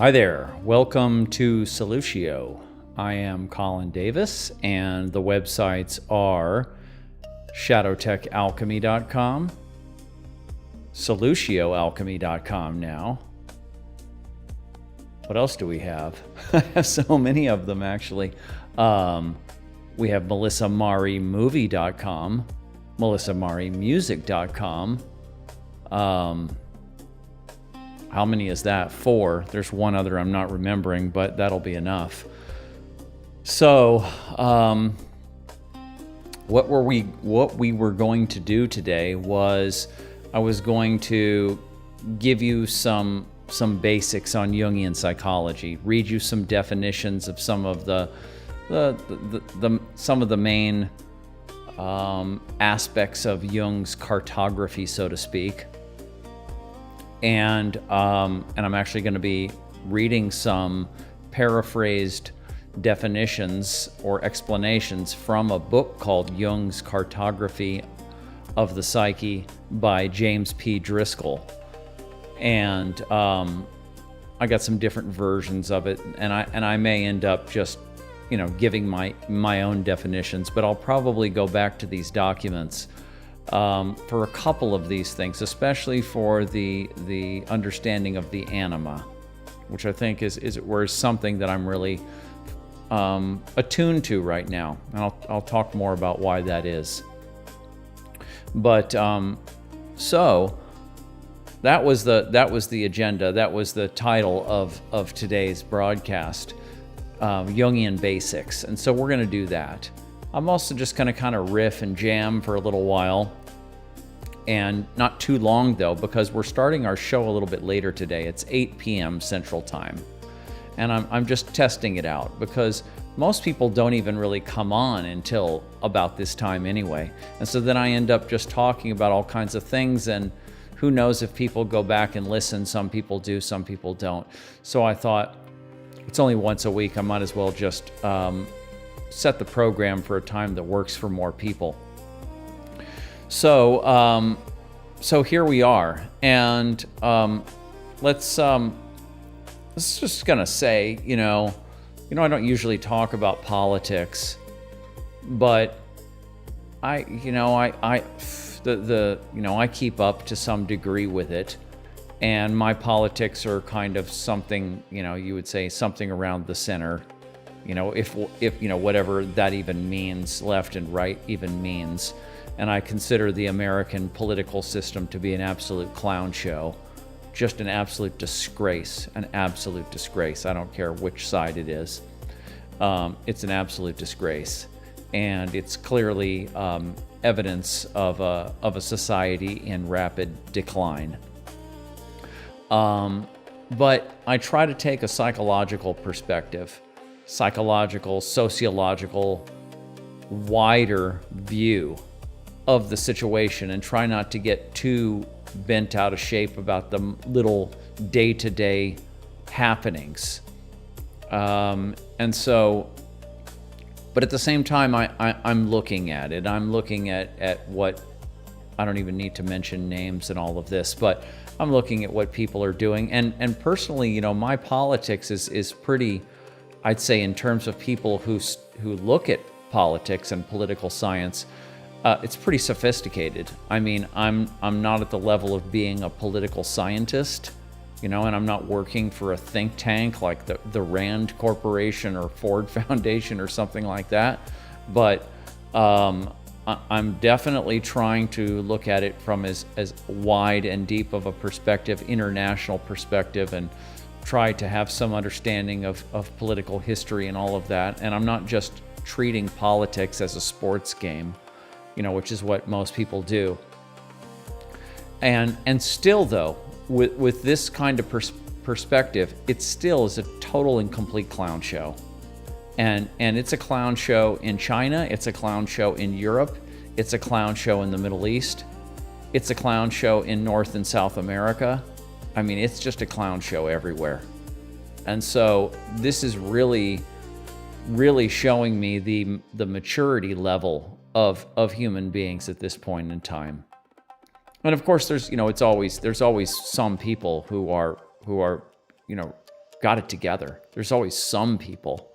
Hi there, welcome to Solutio. I am Colin Davis, and the websites are shadowtechalchemy.com, solutioalchemy.com now. What else do we have? I have so many of them, actually. We have melissamarimovie.com, melissamarimusic.com. How many is that? 4. There's one other I'm not remembering, but that'll be enough. So, what we were going to do today was I was going to give you some basics on Jungian psychology, read you some definitions of some of the main aspects of Jung's cartography, so to speak. And I'm actually going to be reading some paraphrased definitions or explanations from a book called Jung's Cartography of the Psyche by James P. Driscoll. And I got some different versions of it, and I may end up just, giving my own definitions, but I'll probably go back to these documents for a couple of these things, especially for the understanding of the anima, which I think is something that I'm really attuned to right now, and I'll talk more about why that is. But so that was the agenda. That was the title of today's broadcast, Jungian Basics, and so we're going to do that. I'm also just going to kind of riff and jam for a little while, and not too long though, because we're starting our show a little bit later today. It's 8 p.m. Central Time, and I'm just testing it out because most people don't even really come on until about this time anyway, and so then I end up just talking about all kinds of things, and who knows if people go back and listen. Some people do, some people don't. So I thought, it's only once a week, I might as well just set the program for a time that works for more people. So here we are, and let's just gonna say, I don't usually talk about politics, but I keep up to some degree with it, and my politics are kind of something, you would say something around the center. If whatever that even means, left and right even means. And I consider the American political system to be an absolute clown show, just an absolute disgrace, I don't care which side it is. It's an absolute disgrace, and it's clearly evidence of a society in rapid decline. But I try to take a psychological perspective, sociological, wider view of the situation, and try not to get too bent out of shape about the little day-to-day happenings. But at the same time, I'm looking at it. I'm looking at what, I don't even need to mention names and all of this, but I'm looking at what people are doing. And personally, my politics is pretty, I'd say, in terms of people who look at politics and political science, it's pretty sophisticated. I mean, I'm not at the level of being a political scientist, and I'm not working for a think tank like the Rand Corporation or Ford Foundation or something like that. But I'm definitely trying to look at it from as wide and deep of a perspective, international perspective, and try to have some understanding of political history and all of that. And I'm not just treating politics as a sports game, which is what most people do. And still, though, with this kind of perspective, it still is a total and complete clown show. And it's a clown show in China, it's a clown show in Europe, it's a clown show in the Middle East, it's a clown show in North and South America. I mean, it's just a clown show everywhere. And so this is really, really showing me the maturity level of human beings at this point in time. And of course, there's always some people who are got it together. There's always some people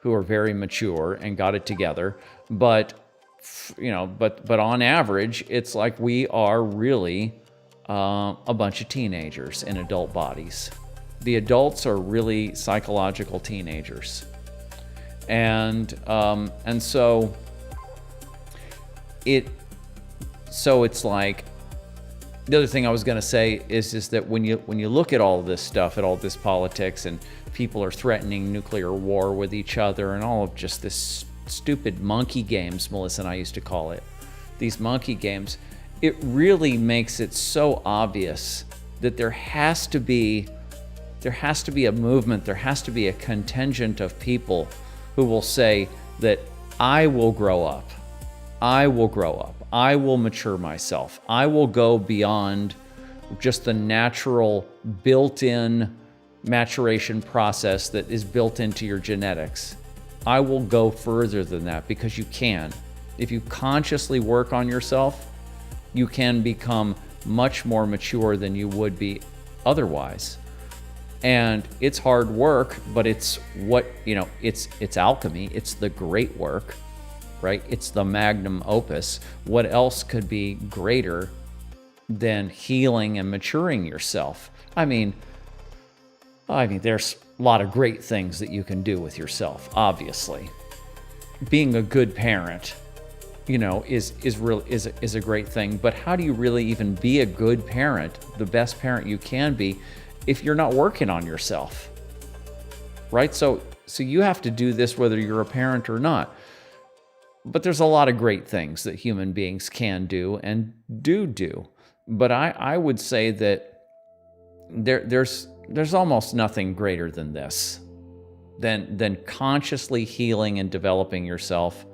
who are very mature and got it together, but on average, it's like we are really a bunch of teenagers in adult bodies. The adults are really psychological teenagers, and so it's like, the other thing I was going to say is that when you look at all this stuff, at all this politics, and people are threatening nuclear war with each other, and all of just this stupid monkey games, Melissa and I used to call it, these monkey games, it really makes it so obvious that there has to be a movement, there has to be a contingent of people who will say that I will grow up, I will mature myself, I will go beyond just the natural built-in maturation process that is built into your genetics. I will go further than that, because you can. If you consciously work on yourself, you can become much more mature than you would be otherwise. And it's hard work, but it's it's alchemy. It's the great work, right? It's the magnum opus. What else could be greater than healing and maturing yourself? I mean, there's a lot of great things that you can do with yourself, obviously. Being a good parent, is a great thing. But how do you really even be a good parent, the best parent you can be, if you're not working on yourself, right? So you have to do this whether you're a parent or not. But there's a lot of great things that human beings can do and do. But I would say that there's almost nothing greater than this, than consciously healing and developing yourself.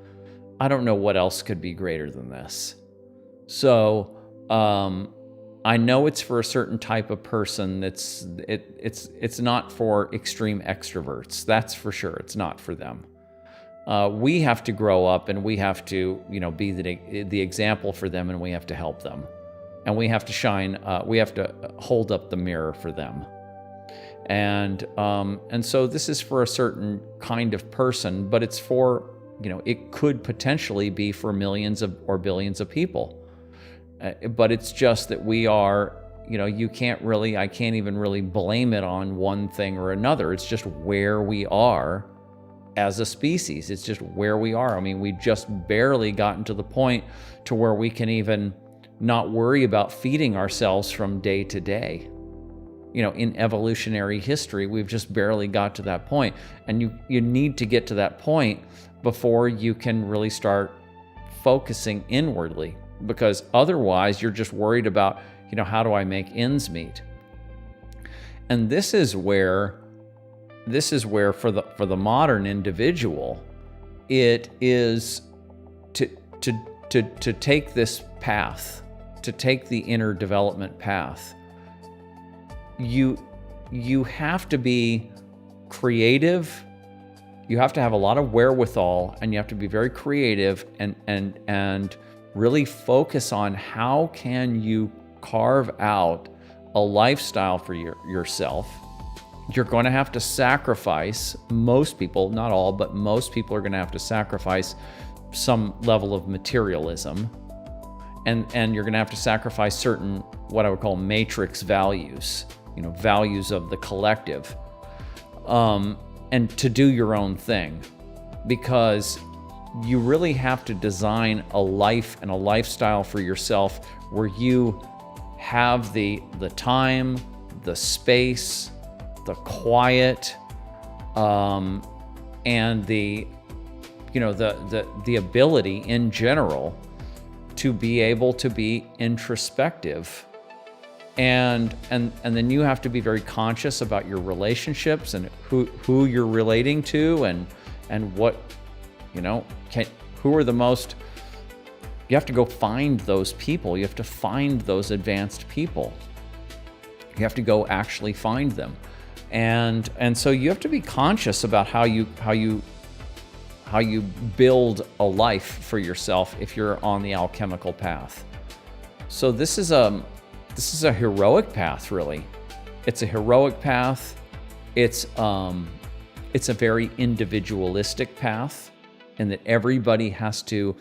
I don't know what else could be greater than this. So I know it's for a certain type of person. It's not for extreme extroverts. That's for sure. It's not for them. We have to grow up, and we have to, be the example for them, and we have to help them, and we have to shine. We have to hold up the mirror for them, and so this is for a certain kind of person, but it's for, it could potentially be for millions or billions of people. But it's just that we are, I can't even really blame it on one thing or another. It's just where we are as a species. It's just where we are. I mean, we've just barely gotten to the point to where we can even not worry about feeding ourselves from day to day. In evolutionary history, we've just barely got to that point. And you need to get to that point before you can really start focusing inwardly, because otherwise you're just worried about, how do I make ends meet? And this is where for the modern individual, it is to take this path, to take the inner development path. You have to be creative. You have to have a lot of wherewithal, and you have to be very creative and really focus on how can you carve out a lifestyle for yourself. You're going to have to sacrifice, most people, not all, but most people are going to have to sacrifice some level of materialism. And you're going to have to sacrifice certain, what I would call matrix values, values of the collective, and to do your own thing, because you really have to design a life and a lifestyle for yourself where you have the time, the space, the quiet, and the ability in general to be able to be introspective. And then you have to be very conscious about your relationships and who you're relating to, and what, who are the most. You have to go find those people. You have to find those advanced people. You have to go actually find them, and so you have to be conscious about how you build a life for yourself if you're on the alchemical path. So this is a heroic path, really. It's a heroic path. it's a very individualistic path, and that everybody has to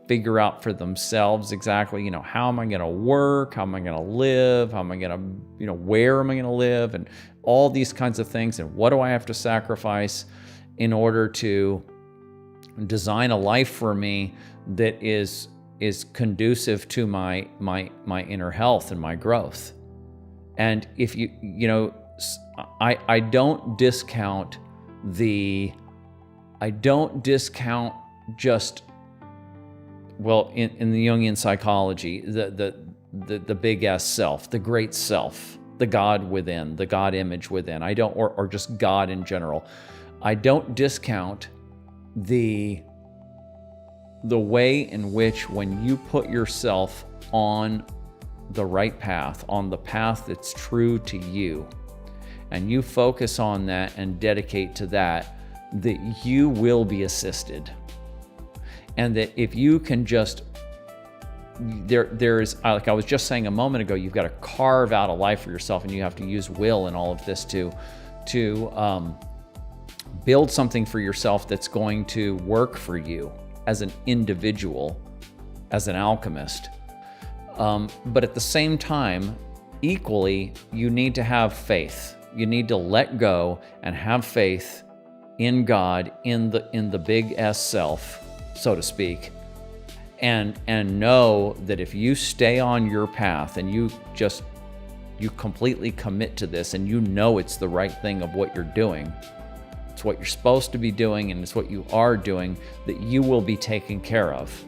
figure out for themselves exactly, how am I going to work? How am I going to live? How am I going to, where am I going to live? And all these kinds of things. And what do I have to sacrifice in order to design a life for me that is conducive to my inner health and my growth? And if I don't discount just, well, in the Jungian psychology, the big S self, the great self, the God within, the God image within. I don't, or just God in general. I don't discount the way in which, when you put yourself on the right path, on the path that's true to you, and you focus on that and dedicate to that you will be assisted. And that if you can just, there's, like I was just saying a moment ago, you've got to carve out a life for yourself, and you have to use will and all of this to build something for yourself that's going to work for you as an individual, as an alchemist. But at the same time, equally, you need to have faith. You need to let go and have faith in God, in the big S self, so to speak, and know that if you stay on your path and you completely commit to this, and it's the right thing of what you're doing, it's what you're supposed to be doing, and it's what you are doing, that you will be taken care of.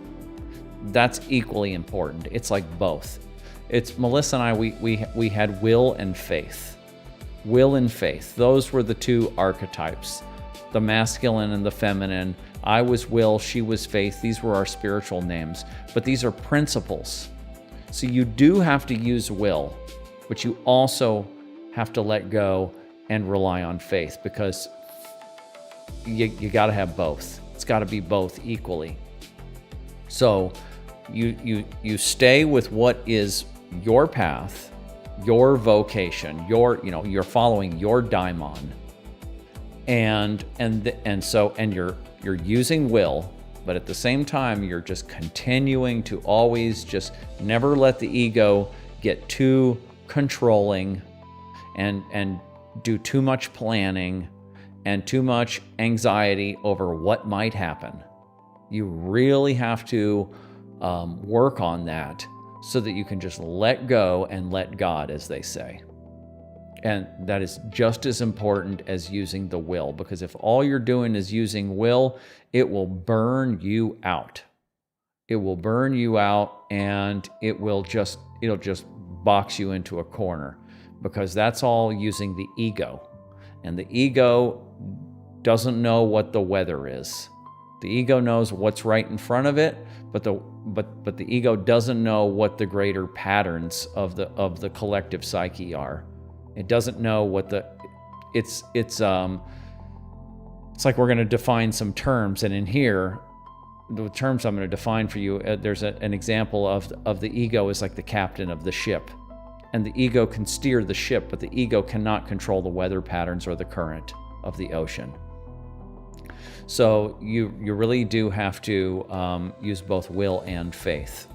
That's equally important. It's like both. It's Melissa and I, we had will and faith. Will and faith. Those were the two archetypes, the masculine and the feminine. I was will, she was faith. These were our spiritual names, but these are principles. So you do have to use will, but you also have to let go and rely on faith, because you got to have both. It's got to be both equally. So you stay with what is your path, your vocation, you're following your daimon, and you're using will, but at the same time you're just continuing to always just never let the ego get too controlling and do too much planning and too much anxiety over what might happen. You really have to work on that so that you can just let go and let God, as they say. And that is just as important as using the will, because if all you're doing is using will, it will burn you out. It will burn you out, and it'll just box you into a corner, because that's all using the ego. And the ego doesn't know what the weather is. The ego knows what's right in front of it, but the ego doesn't know what the greater patterns of the collective psyche are. It doesn't know what it's like we're going to define some terms, and in here, the terms I'm going to define for you, there's an example of the ego is like the captain of the ship, and the ego can steer the ship, but the ego cannot control the weather patterns or the current of the ocean. So you really do have to use both will and faith.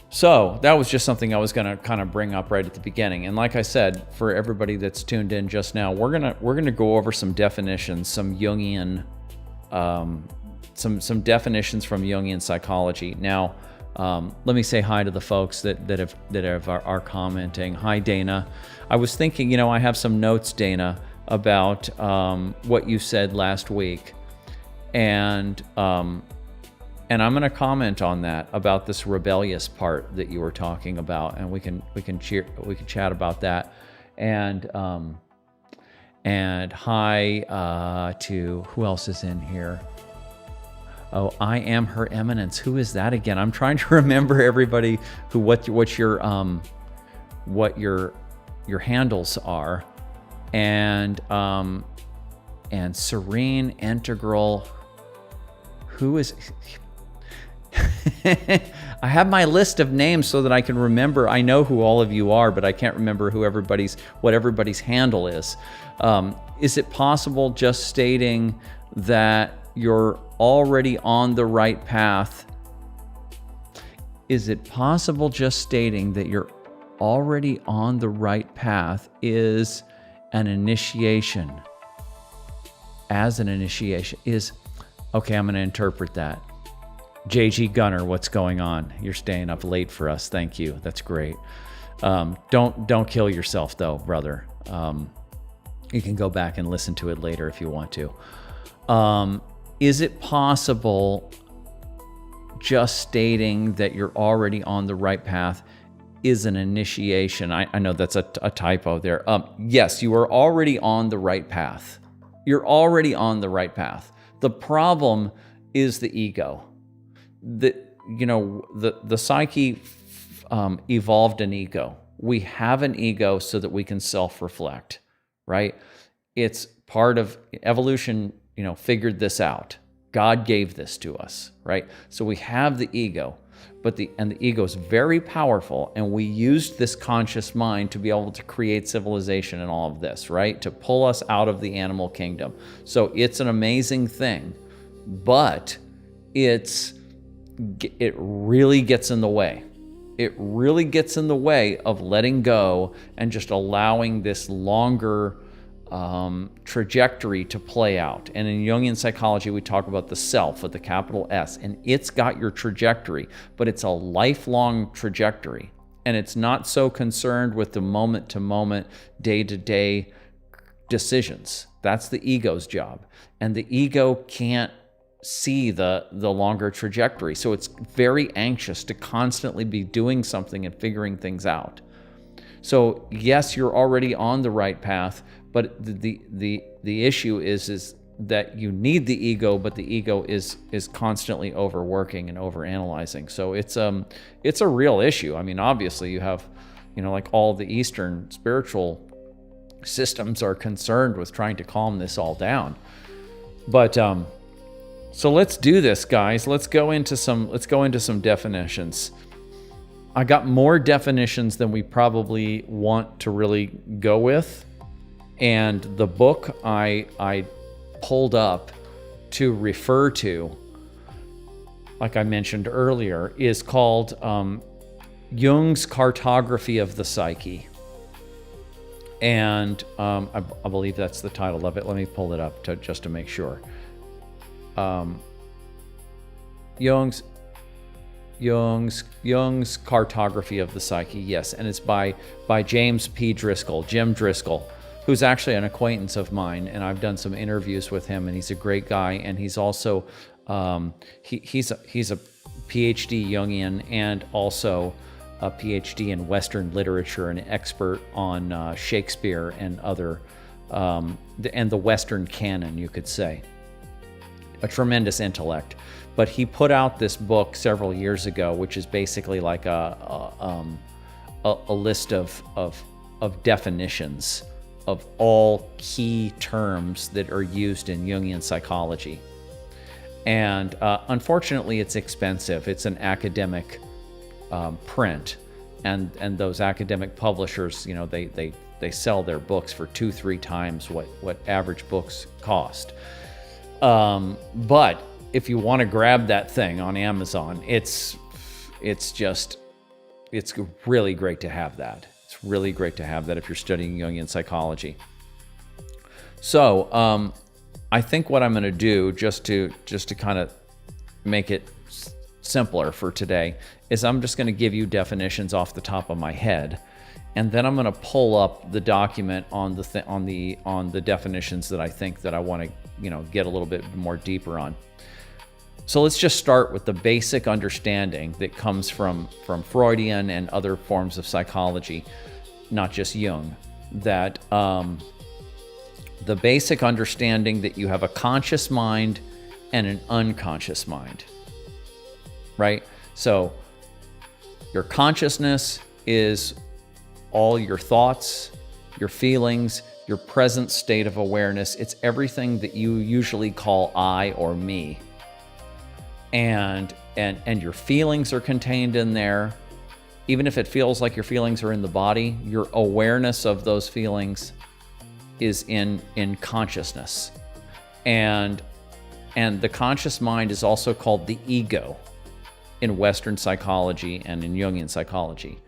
So that was just something I was going to kind of bring up right at the beginning. And like I said, for everybody that's tuned in just now, we're gonna go over some definitions, some Jungian, some definitions from Jungian psychology. Now, let me say hi to the folks that are commenting. Hi, Dana. I was thinking, I have some notes, Dana, about what you said last week, and I'm going to comment on that, about this rebellious part that you were talking about, and we can chat about that. And hi to who else is in here? Oh, I am Her Eminence. Who is that again? I'm trying to remember everybody what your handles are. And Serene Integral. Who is I have my list of names so that I can remember. I know who all of you are, but I can't remember what everybody's handle is. Is it possible just stating that you're already on the right path? Is it possible just stating that you're already on the right path is an initiation? As an initiation is, okay, I'm going to interpret that. JG Gunner, what's going on? You're staying up late for us. Thank you. That's great. Don't kill yourself though, brother. You can go back and listen to it later if you want to. Is it possible just stating that you're already on the right path is an initiation? I know that's a typo there. Yes, you are already on the right path. You're already on the right path. The problem is the ego. The psyche evolved an ego. We have an ego so that we can self-reflect, right? It's part of evolution, figured this out. God gave this to us, right? So we have the ego, and the ego is very powerful, and we used this conscious mind to be able to create civilization and all of this, right? To pull us out of the animal kingdom. So it's an amazing thing, but it really gets in the way. It really gets in the way of letting go and just allowing this longer trajectory to play out. And in Jungian psychology, we talk about the self with the capital S, and it's got your trajectory, but it's a lifelong trajectory. And it's not so concerned with the moment-to-moment, day-to-day decisions. That's the ego's job. And the ego can't see the longer trajectory. So it's very anxious to constantly be doing something and figuring things out. So yes, you're already on the right path, but the issue is that you need the ego, but the ego is constantly overworking and overanalyzing. So it's a real issue. I mean, obviously you have, like all the Eastern spiritual systems are concerned with trying to calm this all down. But so let's do this, guys. Let's go into some definitions. I got more definitions than we probably want to really go with. And the book I pulled up to refer to, like I mentioned earlier, is called Jung's Cartography of the Psyche. And I believe that's the title of it. Let me pull it up just to make sure. Jung's Cartography of the Psyche, yes, and it's by James P. Driscoll, Jim Driscoll, who's actually an acquaintance of mine, and I've done some interviews with him, and he's a great guy, and he's also he's a PhD Jungian and also a PhD in Western literature, and an expert on Shakespeare and other and the Western canon, you could say. A tremendous intellect. But he put out this book several years ago, which is basically like a list of definitions of all key terms that are used in Jungian psychology. And unfortunately, it's expensive. It's an academic print, and those academic publishers, they sell their books for 2-3 times what average books cost. But if you want to grab that thing on Amazon, it's really great to have that. It's really great to have that if you're studying Jungian psychology. So I think what I'm going to do, just to kind of make it simpler for today, is I'm just going to give you definitions off the top of my head, and then I'm going to pull up the document on the definitions that I think that I want to get a little bit more deeper on. So let's just start with the basic understanding that comes from Freudian and other forms of psychology, not just Jung, that the basic understanding that you have a conscious mind and an unconscious mind, right? So your consciousness is all your thoughts, your feelings, your present state of awareness. It's everything that you usually call I or me. and your feelings are contained in there. Even if it feels like your feelings are in the body, your awareness of those feelings is in consciousness. And the conscious mind is also called the ego in Western psychology and in Jungian psychology.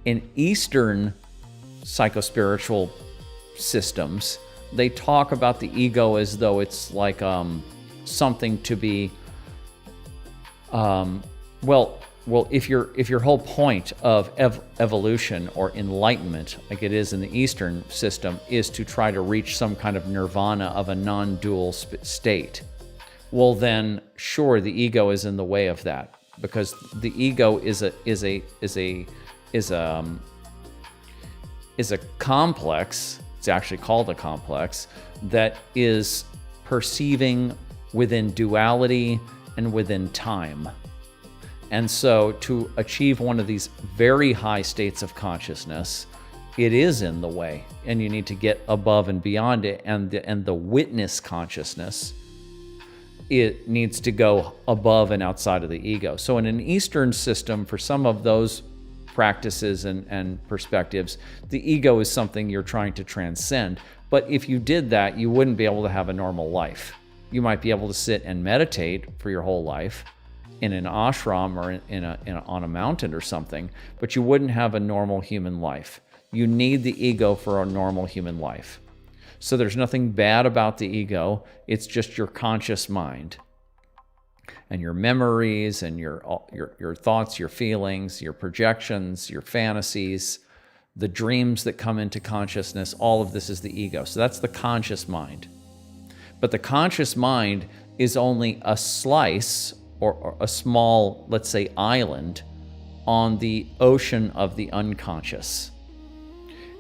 In Eastern psychospiritual systems, they talk about the ego as though it's like something to be if your whole point of evolution or enlightenment, like it is in the Eastern system, is to try to reach some kind of nirvana of a non-dual state, well then sure, the ego is in the way of that, because the ego is a complex. It's actually called a complex that is perceiving within duality and within time. And so to achieve one of these very high states of consciousness, it is in the way, and you need to get above and beyond it. And the witness consciousness, it needs to go above and outside of the ego. So in an Eastern system, for some of those practices and perspectives, the ego is something you're trying to transcend. But if you did that, you wouldn't be able to have a normal life. You might be able to sit and meditate for your whole life in an ashram or on a mountain or something, but you wouldn't have a normal human life. You need the ego for a normal human life. So there's nothing bad about the ego. It's just your conscious mind and your memories and your thoughts, your feelings, your projections, your fantasies, the dreams that come into consciousness. All of this is the ego. So that's the conscious mind. But the conscious mind is only a slice or a small, let's say, island on the ocean of the unconscious.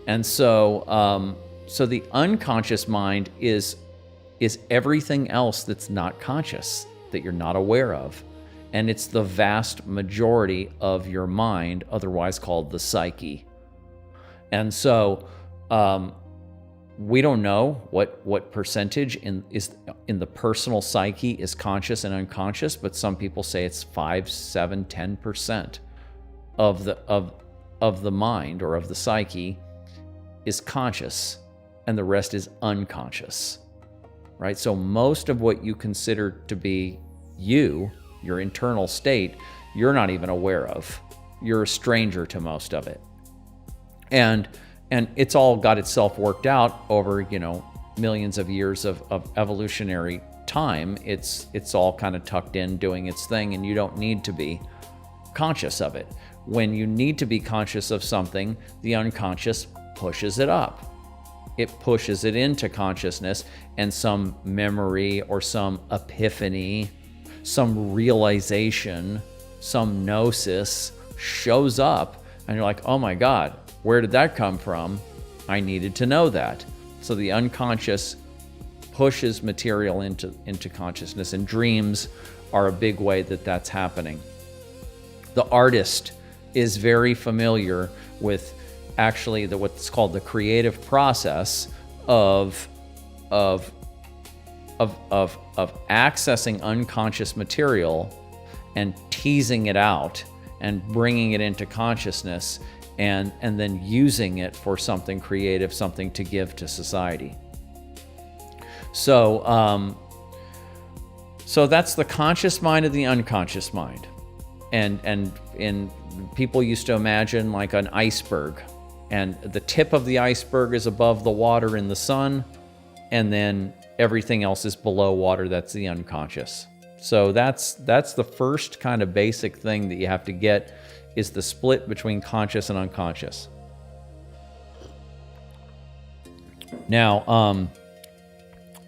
And so the unconscious mind is everything else that's not conscious, that you're not aware of. And it's the vast majority of your mind, otherwise called the psyche. And so we don't know what percentage in the personal psyche is conscious and unconscious, but some people say it's 5, 7, 10% of the mind or of the psyche is conscious, and the rest is unconscious. Right? So most of what you consider to be your internal state, you're not even aware of. You're a stranger to most of it. And it's all got itself worked out over, millions of years of evolutionary time. It's all kind of tucked in, doing its thing, and you don't need to be conscious of it. When you need to be conscious of something, the unconscious pushes it up. It pushes it into consciousness, and some memory or some epiphany, some realization, some gnosis shows up, and you're like, oh my God, where did that come from? I needed to know that. So the unconscious pushes material into consciousness, and dreams are a big way that that's happening. The artist is very familiar with actually what's called the creative process of accessing unconscious material and teasing it out and bringing it into consciousness, and then using it for something creative, something to give to society. So that's the conscious mind and the unconscious mind. And people used to imagine like an iceberg, and the tip of the iceberg is above the water in the sun, and then everything else is below water. That's the unconscious. So that's the first kind of basic thing that you have to get, is the split between conscious and unconscious. Now,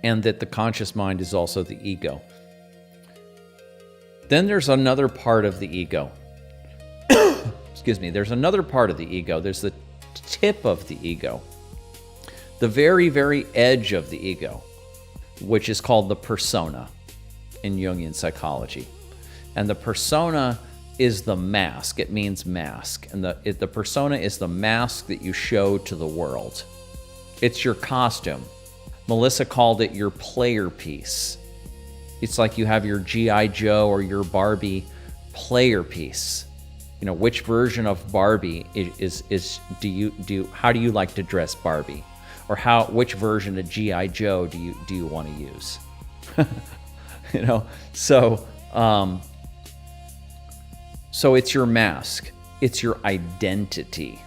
and that the conscious mind is also the ego. Then there's another part of the ego. Excuse me. There's another part of the ego. There's the tip of the ego, the very, very edge of the ego, which is called the persona in Jungian psychology. And the persona is the mask. It means mask. And the persona is the mask that you show to the world. It's your costume. Melissa called it your player piece. It's like you have your G.I. Joe or your Barbie player piece. You know, which version of Barbie how do you like to dress Barbie? Or which version of G.I. Joe do you want to use? You know, so it's your mask. It's your identity,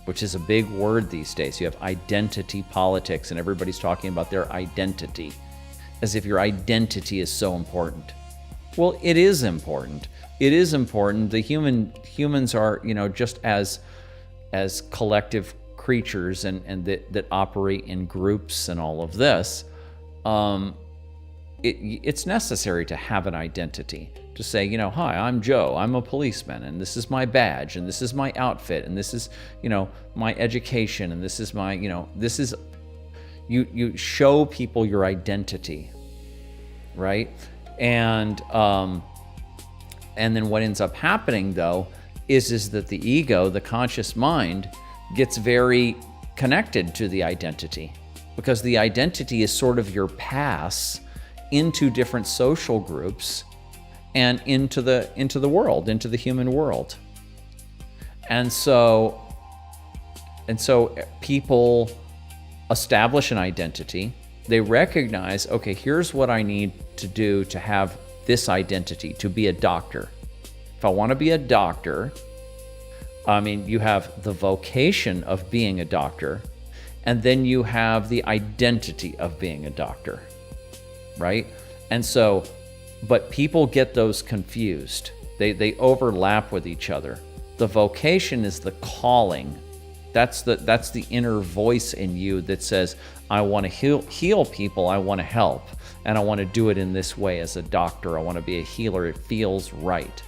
which is a big word these days. You have identity politics, and everybody's talking about their identity as if your identity is so important. Well, it is important. It is important. The humans are, you know, just as collective creatures and that operate in groups and all of this. It's necessary to have an identity, to say, you know, hi, I'm Joe, I'm a policeman, and this is my badge, and this is my outfit, and this is, you know, my education, and this is my, you know, this is, you show people your identity, right? And then what ends up happening, though, is that the ego, the conscious mind, gets very connected to the identity, because the identity is sort of your pass into different social groups and into the world, into the human world. And so people establish an identity. They recognize, okay, here's what I need to do to have this identity, to be a doctor. If I want to be a doctor, I mean, you have the vocation of being a doctor, and then you have the identity of being a doctor, right? And so, but people get those confused. They overlap with each other. The vocation is the calling. That's the inner voice in you that says, I want to heal people, I want to help, and I want to do it in this way as a doctor. I want to be a healer. It feels right.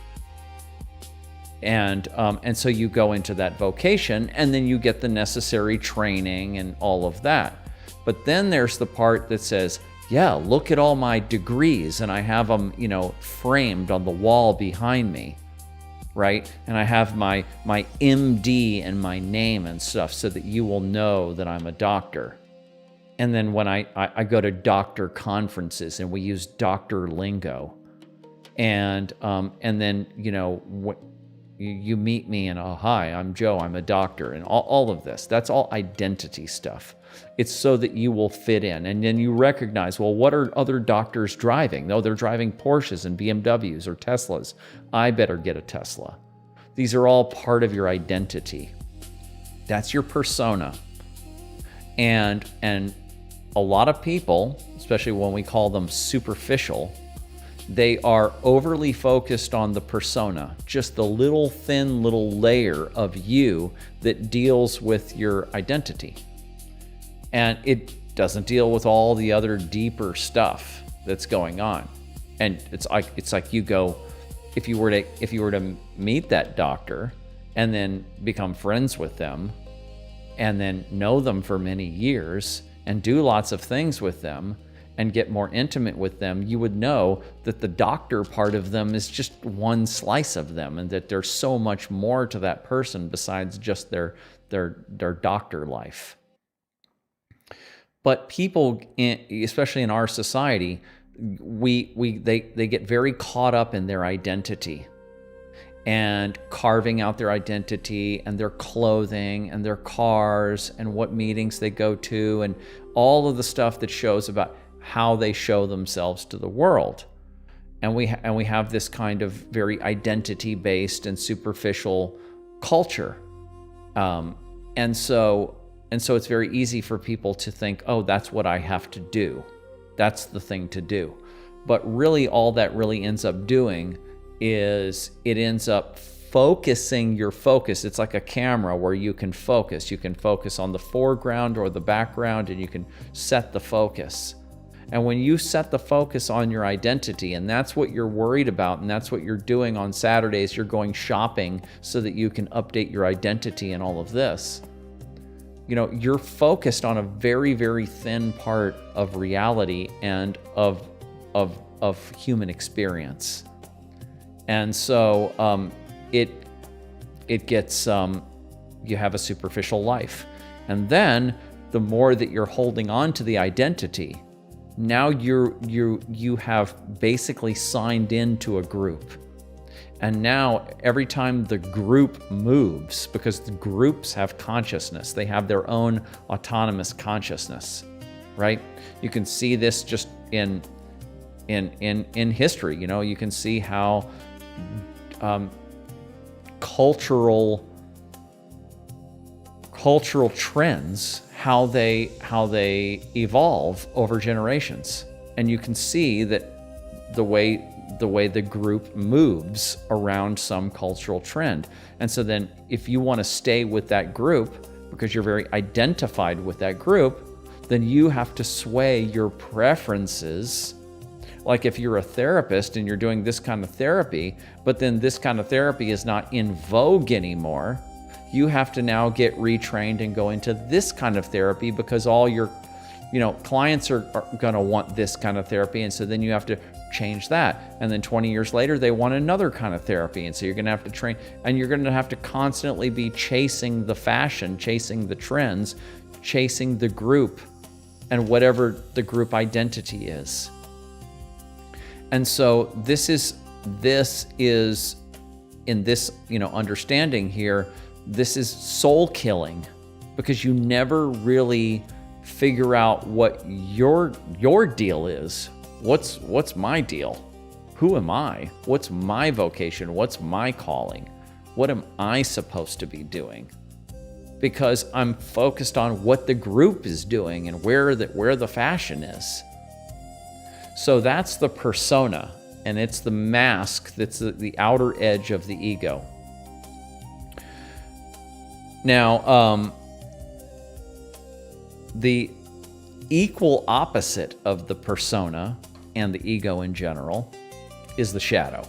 And so you go into that vocation, and then you get the necessary training and all of that. But then there's the part that says, yeah, look at all my degrees, and I have them, you know, framed on the wall behind me, right? And I have my MD and my name and stuff so that you will know that I'm a doctor. And then when I go to doctor conferences and we use doctor lingo, and then, you know, you meet me and, oh, hi, I'm Joe, I'm a doctor, and all of this. That's all identity stuff. It's so that you will fit in. And then you recognize, well, what are other doctors driving? No, they're driving Porsches and BMWs or Teslas. I better get a Tesla. These are all part of your identity. That's your persona. And a lot of people, especially when we call them superficial, they are overly focused on the persona, just the little thin little layer of you that deals with your identity. And it doesn't deal with all the other deeper stuff that's going on. And it's like you go, if you were to meet that doctor and then become friends with them and then know them for many years and do lots of things with them and get more intimate with them, you would know that the doctor part of them is just one slice of them, and that there's so much more to that person besides just their doctor life. But people, especially in our society, they get very caught up in their identity and carving out their identity and their clothing and their cars and what meetings they go to and all of the stuff that shows about how they show themselves to the world. And we have this kind of very identity-based and superficial culture. And so it's very easy for people to think, oh, that's what I have to do. That's the thing to do. But really, all that really ends up doing is it ends up focusing your focus. It's like a camera where you can focus. You can focus on the foreground or the background, and you can set the focus. And when you set the focus on your identity, and that's what you're worried about, and that's what you're doing on Saturdays, you're going shopping so that you can update your identity and all of this. You know, you're focused on a very, very thin part of reality and of human experience. And so it gets, you have a superficial life. And then the more that you're holding on to the identity, Now you have basically signed into a group. And now every time the group moves, because the groups have consciousness, they have their own autonomous consciousness, right? You can see this just in history. You can see how cultural trends, how they evolve over generations. And you can see that the way the group moves around some cultural trend. And so then if you want to stay with that group because you're very identified with that group, then you have to sway your preferences. Like if you're a therapist and you're doing this kind of therapy, but then this kind of therapy is not in vogue anymore, you have to now get retrained and go into this kind of therapy because all your clients are going to want this kind of therapy. And so then you have to change that. And then 20 years later, they want another kind of therapy. And so you're going to have to train, and you're going to have to constantly be chasing the fashion, chasing the trends, chasing the group and whatever the group identity is. And so this is in this, understanding here, this is soul killing because you never really figure out what your deal is. What's my deal? Who am I? What's my vocation? What's my calling? What am I supposed to be doing? Because I'm focused on what the group is doing and where the fashion is. So that's the persona, and it's the mask that's the outer edge of the ego. Now, the equal opposite of the persona and the ego in general is the shadow,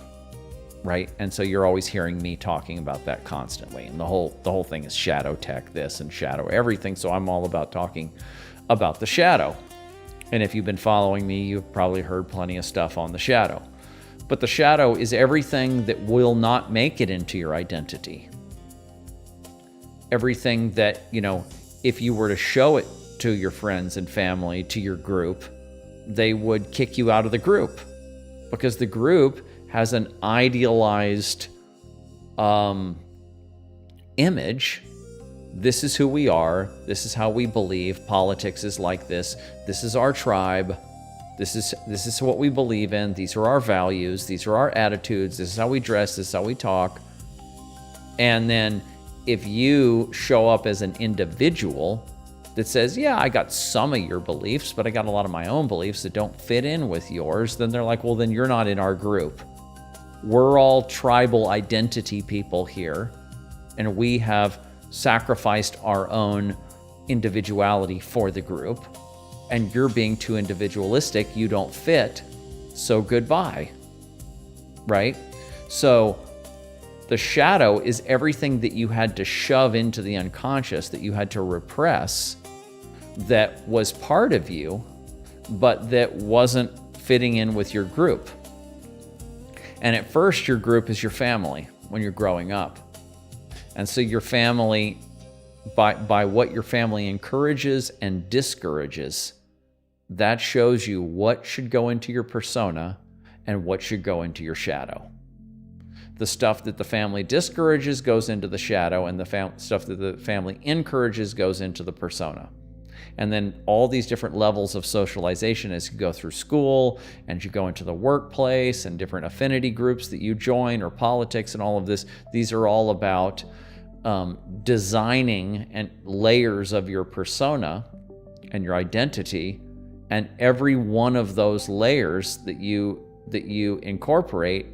right? And so you're always hearing me talking about that constantly. And the whole thing is shadow tech this and shadow everything. So I'm all about talking about the shadow. And if you've been following me, you've probably heard plenty of stuff on the shadow. But the shadow is everything that will not make it into your identity. Everything that, if you were to show it to your friends and family, to your group, they would kick you out of the group because the group has an idealized image. This is who we are. This is how we believe. Politics is like this. This is our tribe. This is what we believe in. These are our values. These are our attitudes. This is how we dress. This is how we talk. And then if you show up as an individual that says, yeah, I got some of your beliefs, but I got a lot of my own beliefs that don't fit in with yours, then they're like, well, then you're not in our group. We're all tribal identity people here, and we have sacrificed our own individuality for the group, and you're being too individualistic, you don't fit, so goodbye, right? So the shadow is everything that you had to shove into the unconscious, that you had to repress, that was part of you, but that wasn't fitting in with your group. And at first, your group is your family when you're growing up. And so your family, by what your family encourages and discourages, that shows you what should go into your persona and what should go into your shadow. The stuff that the family discourages goes into the shadow, and the stuff that the family encourages goes into the persona. And then all these different levels of socialization as you go through school and you go into the workplace and different affinity groups that you join or politics and all of this, these are all about designing and layers of your persona and your identity. And every one of those layers that you incorporate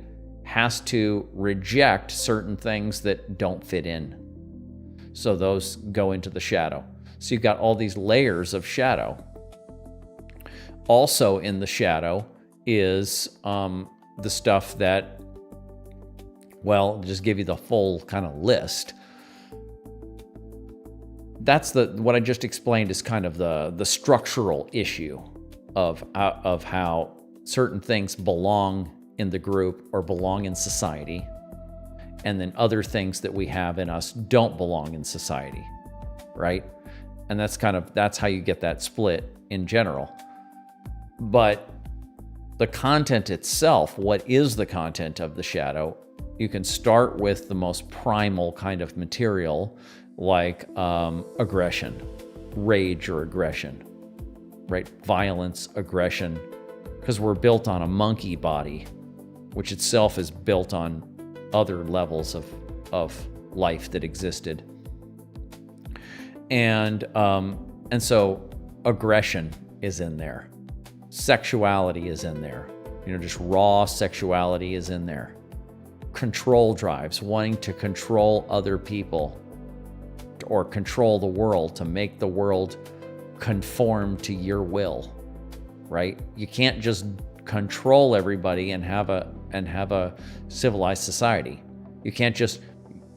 has to reject certain things that don't fit in. So those go into the shadow. So you've got all these layers of shadow. Also in the shadow is the stuff that, well, just give you the full kind of list. That's what I just explained is kind of the structural issue of how certain things belong in the group or belong in society, and then other things that we have in us don't belong in society, right? And that's how you get that split in general. But the content itself, what is the content of the shadow? You can start with the most primal kind of material, like aggression, rage or aggression, right? Violence, aggression, because we're built on a monkey body, which itself is built on other levels of life that existed. And so aggression is in there. Sexuality is in there. Just raw sexuality is in there. Control drives, wanting to control other people or control the world, to make the world conform to your will, right? You can't just control everybody and have a civilized society. You can't just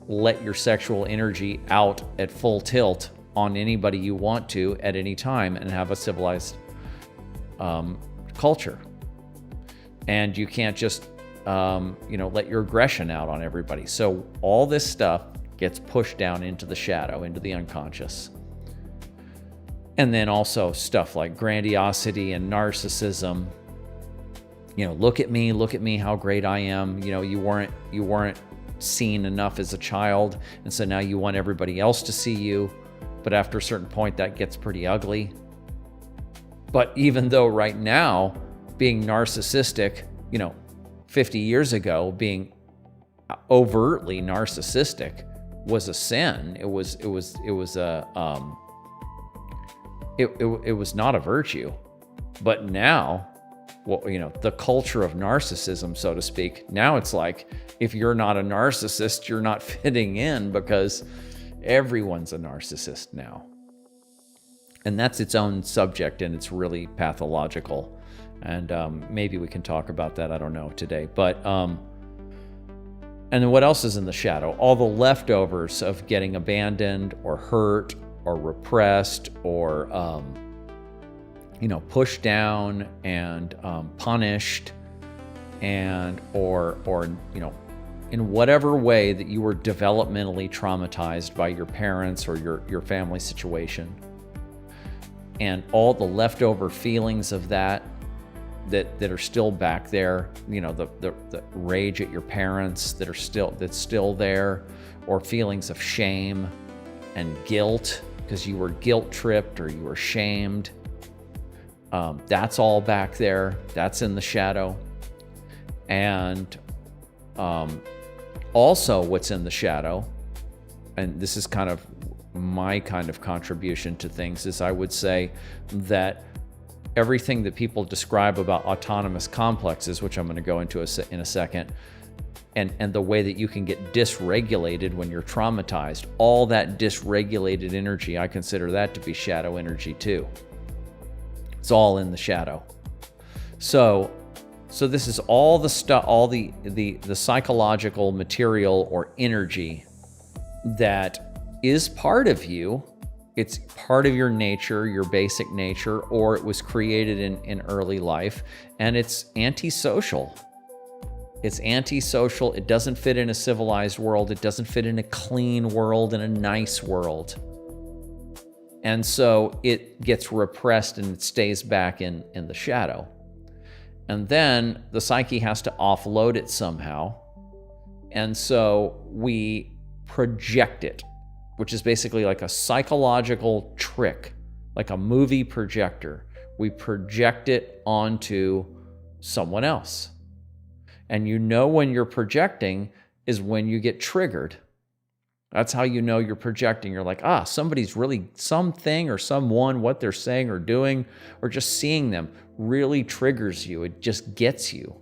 let your sexual energy out at full tilt on anybody you want to at any time and have a civilized culture. And you can't just let your aggression out on everybody. So all this stuff gets pushed down into the shadow, into the unconscious. And then also stuff like grandiosity and narcissism. Look at me, how great I am. You weren't seen enough as a child, and so now you want everybody else to see you. But after a certain point, that gets pretty ugly. But even though right now, being narcissistic, 50 years ago, being overtly narcissistic was a sin. It was not a virtue. But now, the culture of narcissism, so to speak, now it's like, if you're not a narcissist, you're not fitting in, because everyone's a narcissist now. And that's its own subject, and it's really pathological. And maybe we can talk about that, I don't know, today. But and then what else is in the shadow? All the leftovers of getting abandoned or hurt or repressed or pushed down and punished, and or in whatever way that you were developmentally traumatized by your parents or your family situation, and all the leftover feelings of that are still back there, the rage at your parents that's still there, or feelings of shame and guilt because you were guilt tripped or you were shamed. That's all back there. That's in the shadow. And also what's in the shadow, and this is kind of my kind of contribution to things, is I would say that everything that people describe about autonomous complexes, which I'm going to go into in a second, and the way that you can get dysregulated when you're traumatized, all that dysregulated energy, I consider that to be shadow energy too. It's all in the shadow. So this is all the stuff, all the psychological material or energy that is part of you. It's part of your nature, your basic nature, or it was created in early life, and it's antisocial. It's antisocial. It doesn't fit in a civilized world. It doesn't fit in a clean world and a nice world. And so it gets repressed and it stays back in the shadow. And then the psyche has to offload it somehow. And so we project it, which is basically like a psychological trick, like a movie projector. We project it onto someone else. And when you're projecting is when you get triggered. That's how you know you're projecting. You're like, somebody's really, something or someone, what they're saying or doing, or just seeing them really triggers you. It just gets you,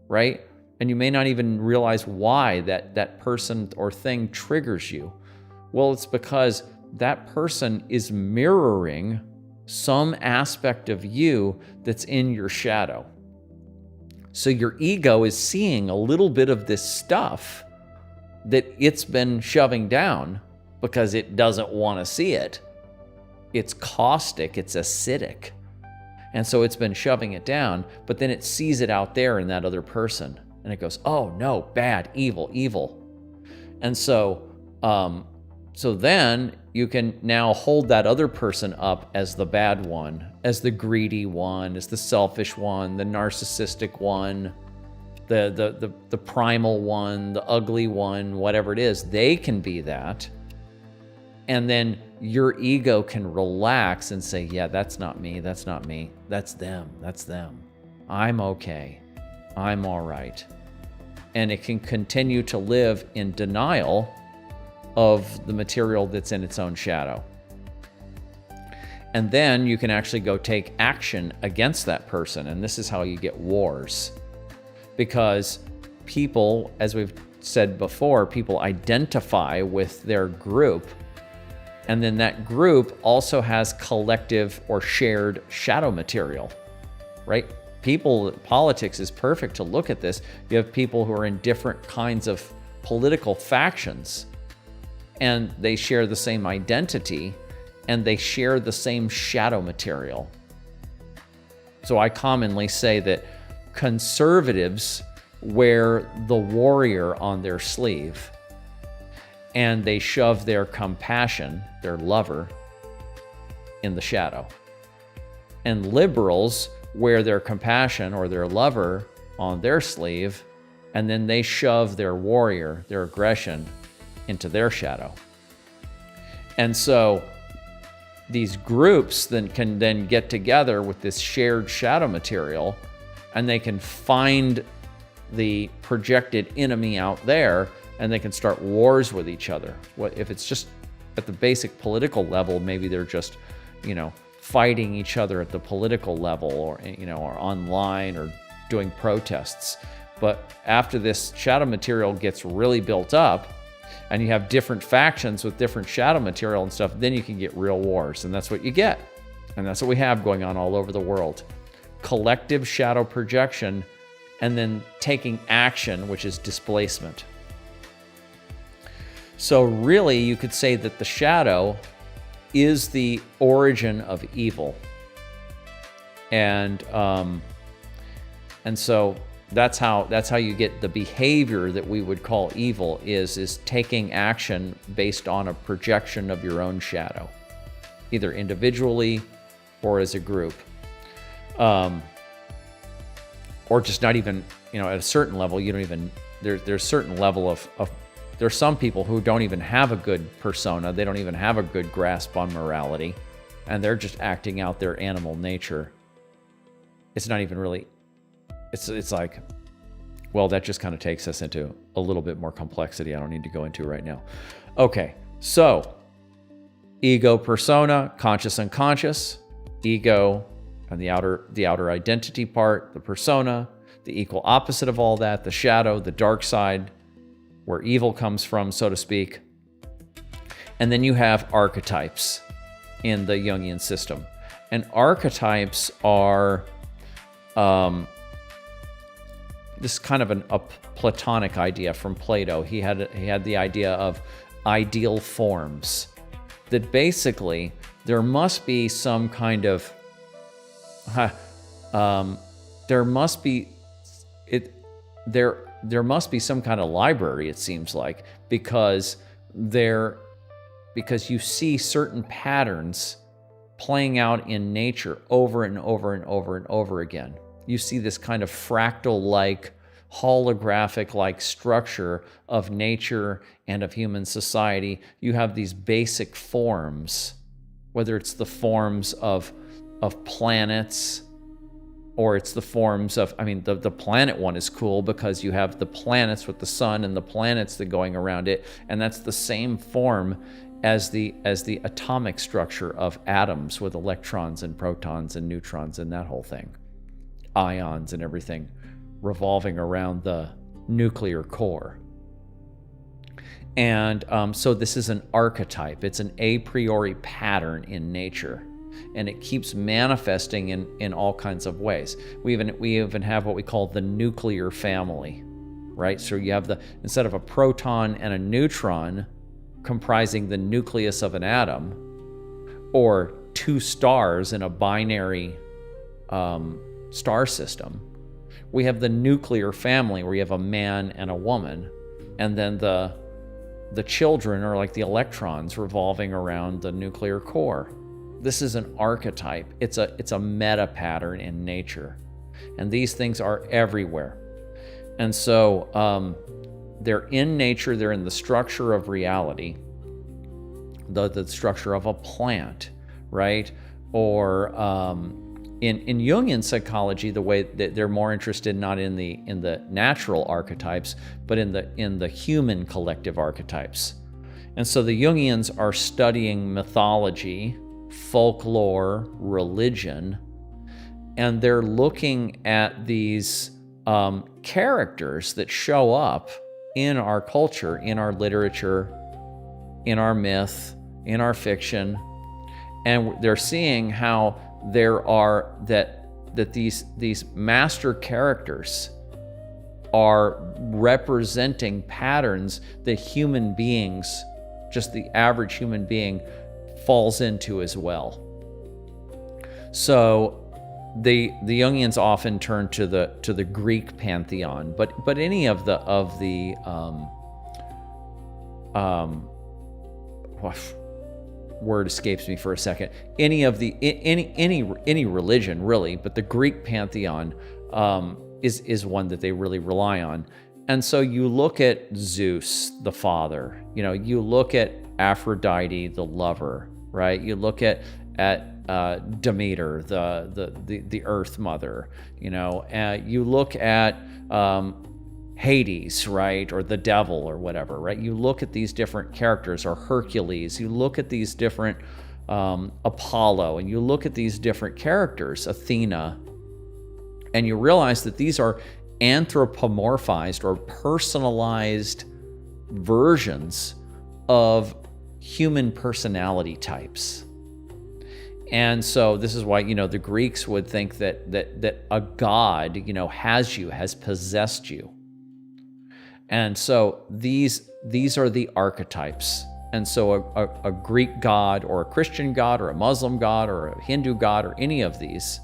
right? And you may not even realize why that person or thing triggers you. Well, it's because that person is mirroring some aspect of you that's in your shadow. So your ego is seeing a little bit of this stuff that it's been shoving down because it doesn't want to see it. It's caustic, it's acidic. And so it's been shoving it down, but then it sees it out there in that other person. And it goes, oh no, bad, evil. And so then you can now hold that other person up as the bad one, as the greedy one, as the selfish one, the narcissistic one, the primal one, the ugly one, whatever it is. They can be that. And then your ego can relax and say, yeah, that's not me, that's not me, that's them, that's them. I'm okay, I'm all right. And it can continue to live in denial of the material that's in its own shadow. And then you can actually go take action against that person. And this is how you get wars. Because people, as we've said before, people identify with their group. And then that group also has collective or shared shadow material, right? Politics is perfect to look at this. You have people who are in different kinds of political factions, and they share the same identity, and they share the same shadow material. So I commonly say that conservatives wear the warrior on their sleeve, and they shove their compassion, their lover, in the shadow. And liberals wear their compassion or their lover on their sleeve, and then they shove their warrior, their aggression, into their shadow. And so these groups then can get together with this shared shadow material, and they can find the projected enemy out there, and they can start wars with each other. What if it's just at the basic political level? Maybe they're just, fighting each other at the political level, or or online, or doing protests. But after this shadow material gets really built up, and you have different factions with different shadow material and stuff, then you can get real wars. And that's what you get. And that's what we have going on all over the world. Collective shadow projection, and then taking action, which is displacement. So really, you could say that the shadow is the origin of evil. And so that's how you get the behavior that we would call evil is taking action based on a projection of your own shadow, either individually or as a group, or just not even, at a certain level, you don't even, there's certain level of there's some people who don't even have a good persona. They don't even have a good grasp on morality, and they're just acting out their animal nature. It's not even really, it's like, well, that just kind of takes us into a little bit more complexity I don't need to go into right now. Okay, so ego, persona, conscious, unconscious, ego and the outer identity part, the persona, the equal opposite of all that, the shadow, the dark side, where evil comes from, so to speak. And then you have archetypes in the Jungian system. And archetypes are this kind of a Platonic idea from Plato. He had the idea of ideal forms, that basically there must be some kind of there must be some kind of library, it seems like, because you see certain patterns playing out in nature over and over and over and over again. You see this kind of fractal-like, holographic-like structure of nature and of human society. You have these basic forms, whether it's the forms of planets, or it's the forms of, the planet one is cool because you have the planets with the sun and the planets that going around it, and that's the same form as the atomic structure of atoms with electrons and protons and neutrons and that whole thing, ions and everything revolving around the nuclear core. And so this is an archetype. It's an a priori pattern in nature, and it keeps manifesting in all kinds of ways. We even have what we call the nuclear family, right? So you have instead of a proton and a neutron comprising the nucleus of an atom, or two stars in a binary star system, we have the nuclear family where you have a man and a woman, and then the children are like the electrons revolving around the nuclear core. This is an archetype. It's a meta pattern in nature. And these things are everywhere. And so they're in nature, they're in the structure of reality, the structure of a plant, right? Or in Jungian psychology, the way that they're more interested not in the natural archetypes, but in the human collective archetypes. And so the Jungians are studying mythology, folklore, religion, and they're looking at these characters that show up in our culture, in our literature, in our myth, in our fiction, and they're seeing how there are that these master characters are representing patterns that human beings, just the average human being, falls into as well. So the Jungians often turn to the Greek pantheon, but any of the word escapes me for a second. Any religion really, but the Greek pantheon is one that they really rely on. And so you look at Zeus, the father. You look at Aphrodite, the lover, right? You look at Demeter, the Earth Mother. You look at Hades, right, or the devil, or whatever, right? You look at these different characters, or Hercules. You look at these different Apollo, and you look at these different characters, Athena, and you realize that these are anthropomorphized or personalized versions of human personality types. And so this is why, the Greeks would think that a god, has possessed you. And so these are the archetypes. And so a Greek god, or a Christian god, or a Muslim god, or a Hindu god, or any of these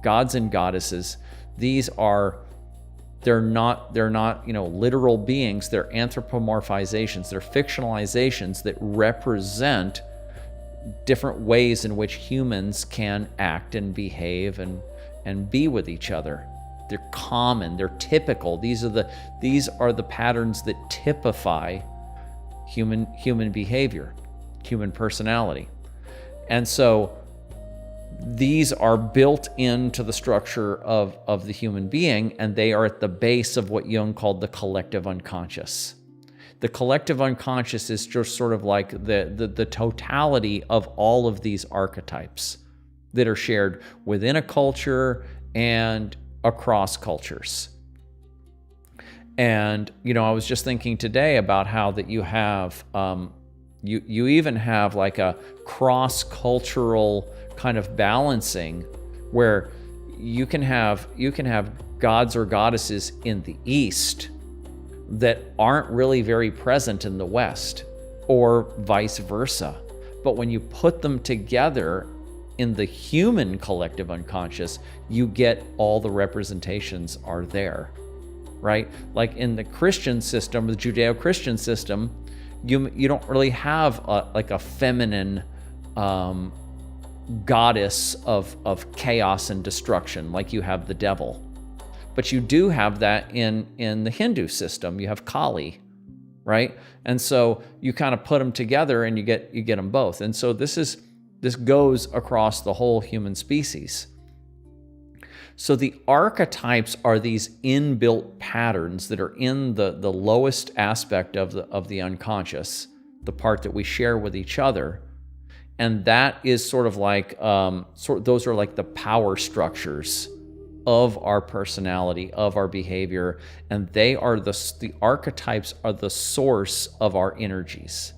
gods and goddesses, they're not literal beings. They're anthropomorphizations. They're fictionalizations that represent different ways in which humans can act and behave and be with each other. They're common, they're typical. These are the patterns that typify human behavior, human personality. And so these are built into the structure of the human being, and they are at the base of what Jung called the collective unconscious. The collective unconscious is just sort of like the totality of all of these archetypes that are shared within a culture and across cultures. And I was just thinking today about how that you have you even have like a cross-cultural kind of balancing where you can have gods or goddesses in the East that aren't really very present in the West, or vice versa. But when you put them together in the human collective unconscious, you get all the representations are there, right? Like in the Christian system, the Judeo-Christian system, you don't really have a feminine goddess of chaos and destruction like you have the devil. But you do have that in the Hindu system. You have Kali, right? And so you kind of put them together and you get them both. And so this goes across the whole human species. So the archetypes are these inbuilt patterns that are in the lowest aspect of the unconscious, the part that we share with each other. And that is sort of like, those are like the power structures of our personality, of our behavior, and they are the archetypes are the source of our energies,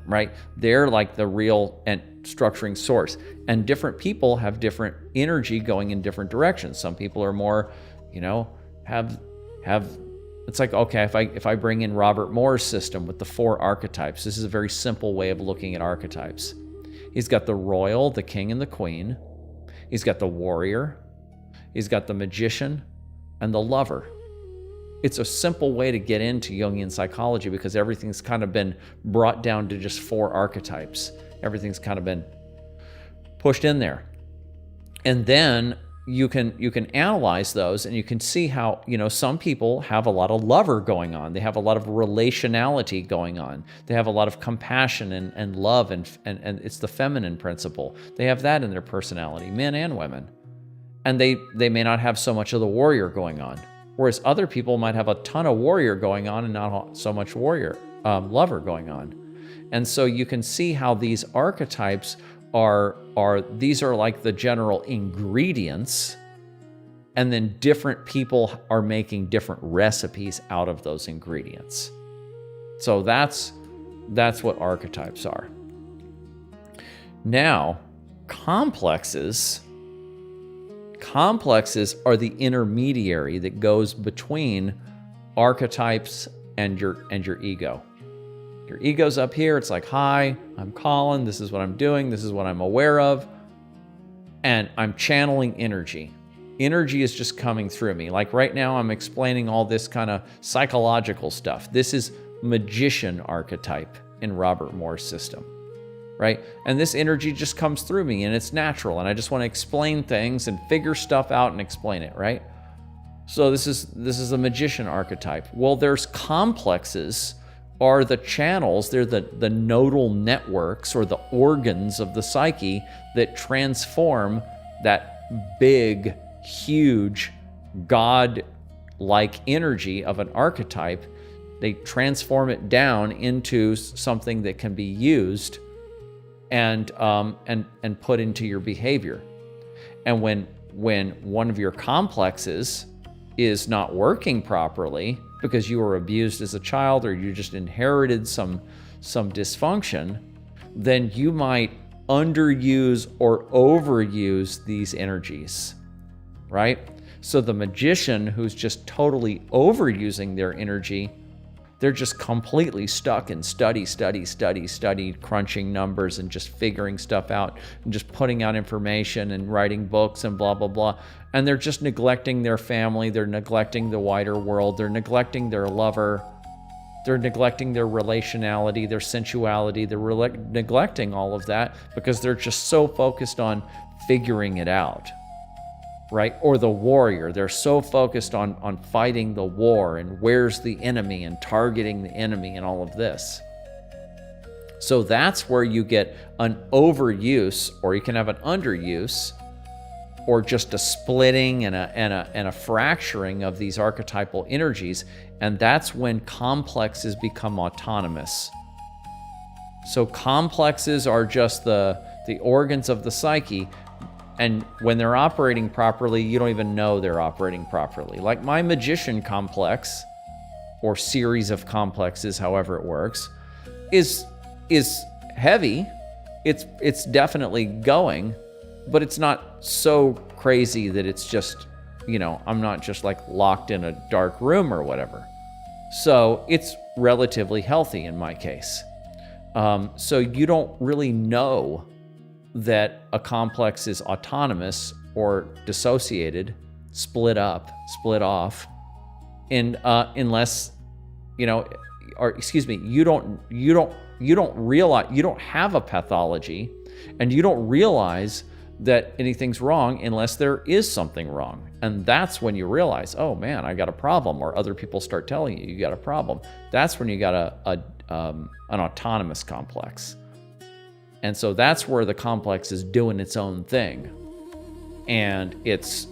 right? They're like the real and structuring source. And different people have different energy going in different directions. Some people are more, have it's like, okay, if I bring in Robert Moore's system with the 4 archetypes, this is a very simple way of looking at archetypes. He's got the royal, the king and the queen. He's got the warrior. He's got the magician and the lover. It's a simple way to get into Jungian psychology because everything's kind of been brought down to just 4 archetypes. Everything's kind of been pushed in there. And then you can analyze those, and you can see how, some people have a lot of lover going on. They have a lot of relationality going on. They have a lot of compassion and love, and it's the feminine principle. They have that in their personality, men and women. And they may not have so much of the warrior going on. Whereas other people might have a ton of warrior going on and not so much warrior, lover going on. And so you can see how these archetypes these are like the general ingredients, and then different people are making different recipes out of those ingredients. So that's what archetypes are. Now, complexes are the intermediary that goes between archetypes and your ego. Your ego's up here. It's like, hi, I'm Colin. This is what I'm doing. This is what I'm aware of. And I'm channeling energy. Energy is just coming through me. Like right now, I'm explaining all this kind of psychological stuff. This is magician archetype in Robert Moore's system, right? And this energy just comes through me, and it's natural. And I just want to explain things and figure stuff out and explain it, right? So this is a magician archetype. Well, there's complexes, are the channels, they're the nodal networks or the organs of the psyche that transform that big, huge, God-like energy of an archetype. They transform it down into something that can be used and put into your behavior. And when one of your complexes is not working properly, because you were abused as a child or you just inherited some dysfunction, then you might underuse or overuse these energies, right? So the magician who's just totally overusing their energy, they're just completely stuck in study, crunching numbers and just figuring stuff out and just putting out information and writing books and blah, blah, blah. And they're just neglecting their family. They're neglecting the wider world. They're neglecting their lover. They're neglecting their relationality, their sensuality. They're neglecting all of that because they're just so focused on figuring it out, right? Or the warrior. They're so focused on fighting the war and where's the enemy and targeting the enemy and all of this. So that's where you get an overuse, or you can have an underuse, or just a splitting and a fracturing of these archetypal energies. And that's when complexes become autonomous. So complexes are just the organs of the psyche. And when they're operating properly, you don't even know they're operating properly. Like my magician complex, or series of complexes, however it works, is heavy. It's definitely going, but it's not so crazy that it's just, I'm not just like locked in a dark room or whatever. So it's relatively healthy in my case. So you don't really know that a complex is autonomous or dissociated, split off, unless, you don't realize, you don't have a pathology, and you don't realize that anything's wrong unless there is something wrong. And that's when you realize, oh man, I got a problem, or other people start telling you got a problem. That's when you got an autonomous complex. And so that's where the complex is doing its own thing, and it's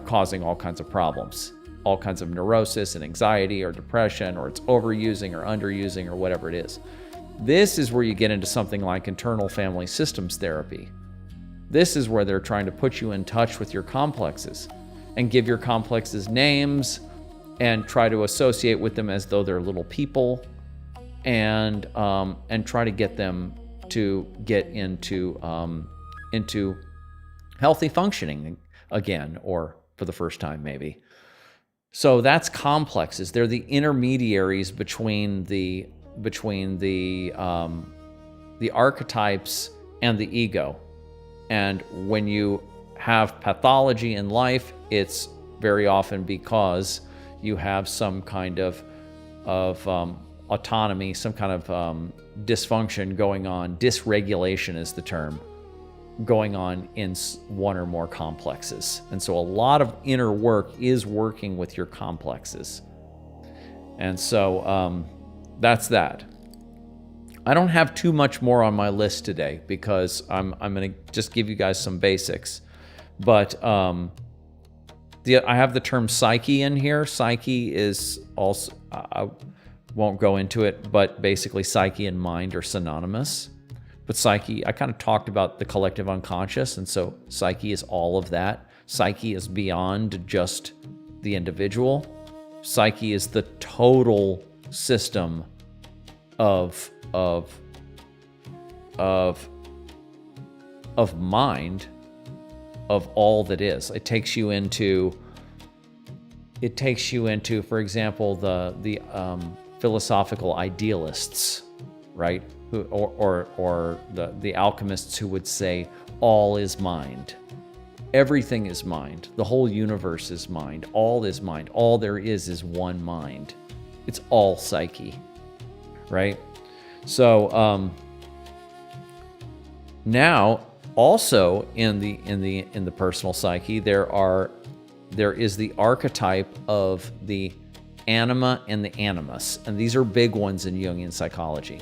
causing all kinds of problems, all kinds of neurosis and anxiety or depression, or it's overusing or underusing or whatever it is. This is where you get into something like internal family systems therapy. This is where they're trying to put you in touch with your complexes and give your complexes names and try to associate with them as though they're little people, and try to get them to get into healthy functioning again, or for the first time maybe. So that's complexes. They're the intermediaries between the archetypes and the ego. And when you have pathology in life, it's very often because you have some kind of autonomy, some kind of dysfunction going on. Dysregulation is the term, going on in one or more complexes. And so a lot of inner work is working with your complexes. And so that's that. I don't have too much more on my list today because I'm going to just give you guys some basics. But I have the term psyche in here. Psyche is also, I won't go into it, but basically psyche and mind are synonymous. But psyche, I kind of talked about the collective unconscious, and so psyche is all of that. Psyche is beyond just the individual. Psyche is the total system of mind, of all that is. It takes you into, for example, the philosophical idealists, right? Or the alchemists who would say all is mind. Everything is mind. The whole universe is mind. All is mind. All there is one mind. It's all psyche, right? So now also in the personal psyche there is the archetype of the anima and the animus, and these are big ones in Jungian psychology.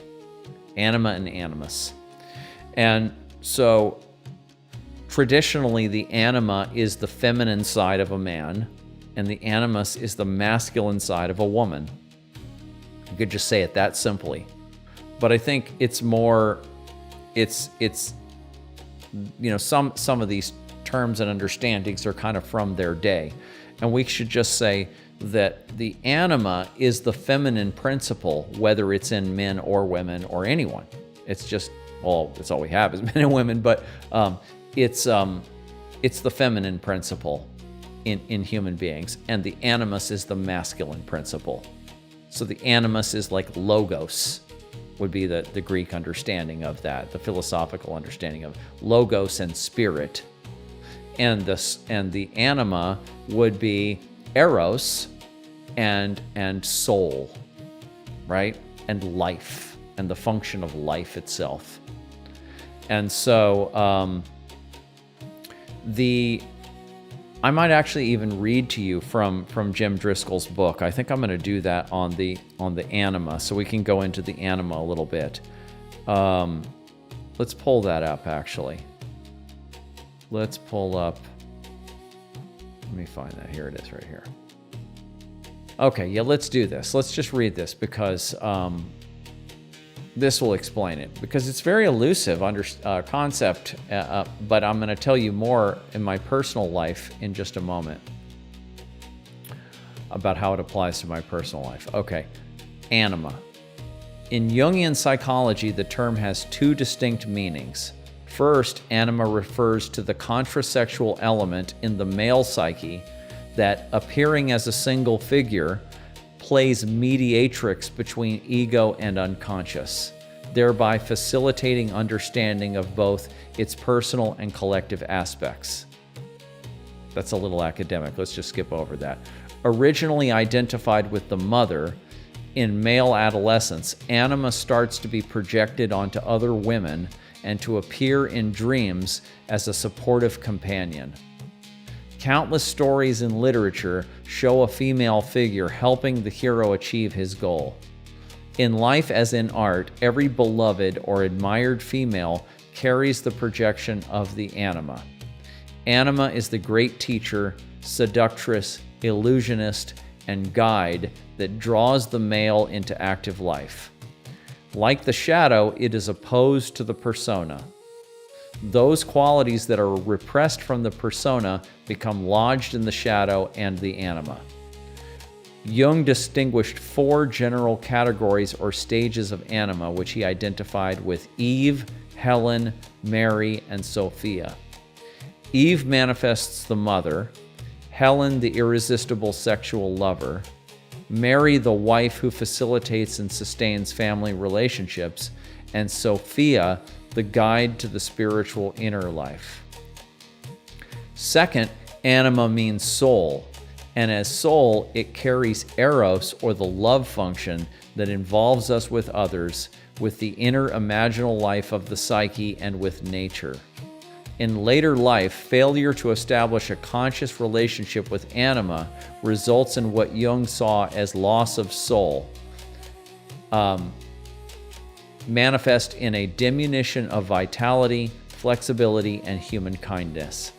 Anima and animus. And so traditionally the anima is the feminine side of a man and the animus is the masculine side of a woman. You could just say it that simply. But I think it's more, it's some of these terms and understandings are kind of from their day. And we should just say that the anima is the feminine principle, whether it's in men or women or anyone. It's just, it's all we have is men and women, but it's the feminine principle in human beings, and the animus is the masculine principle. So the animus is like logos, would be the Greek understanding of that, the philosophical understanding of logos and spirit. And the anima would be eros and soul, right? And life, and the function of life itself. And so I might actually even read to you from Jim Driscoll's book. I think I'm going to do that on the anima, so we can go into the anima a little bit. Let's pull that up, actually. Let's pull up. Let me find that. Here it is, right here. Okay, yeah, let's do this. Let's just read this because this will explain it. Because it's very elusive concept, but I'm going to tell you more in my personal life in just a moment about how it applies to my personal life. Okay, anima. In Jungian psychology, the term has two distinct meanings. First, anima refers to the contrasexual element in the male psyche that, appearing as a single figure, plays mediatrix between ego and unconscious, thereby facilitating understanding of both its personal and collective aspects. That's a little academic. Let's just skip over that. Originally identified with the mother, in male adolescence, anima starts to be projected onto other women and to appear in dreams as a supportive companion. Countless stories in literature show a female figure helping the hero achieve his goal. In life as in art, every beloved or admired female carries the projection of the anima. Anima is the great teacher, seductress, illusionist, and guide that draws the male into active life. Like the shadow, it is opposed to the persona. Those qualities that are repressed from the persona become lodged in the shadow and the anima. Jung distinguished 4 general categories or stages of anima, which he identified with Eve, Helen, Mary, and Sophia. Eve manifests the mother, Helen the irresistible sexual lover, Mary the wife who facilitates and sustains family relationships, and Sophia the guide to the spiritual inner life. Second, anima means soul. And as soul, it carries eros, or the love function that involves us with others, with the inner imaginal life of the psyche, and with nature. In later life, failure to establish a conscious relationship with anima results in what Jung saw as loss of soul, manifest in a diminution of vitality, flexibility, and human kindness.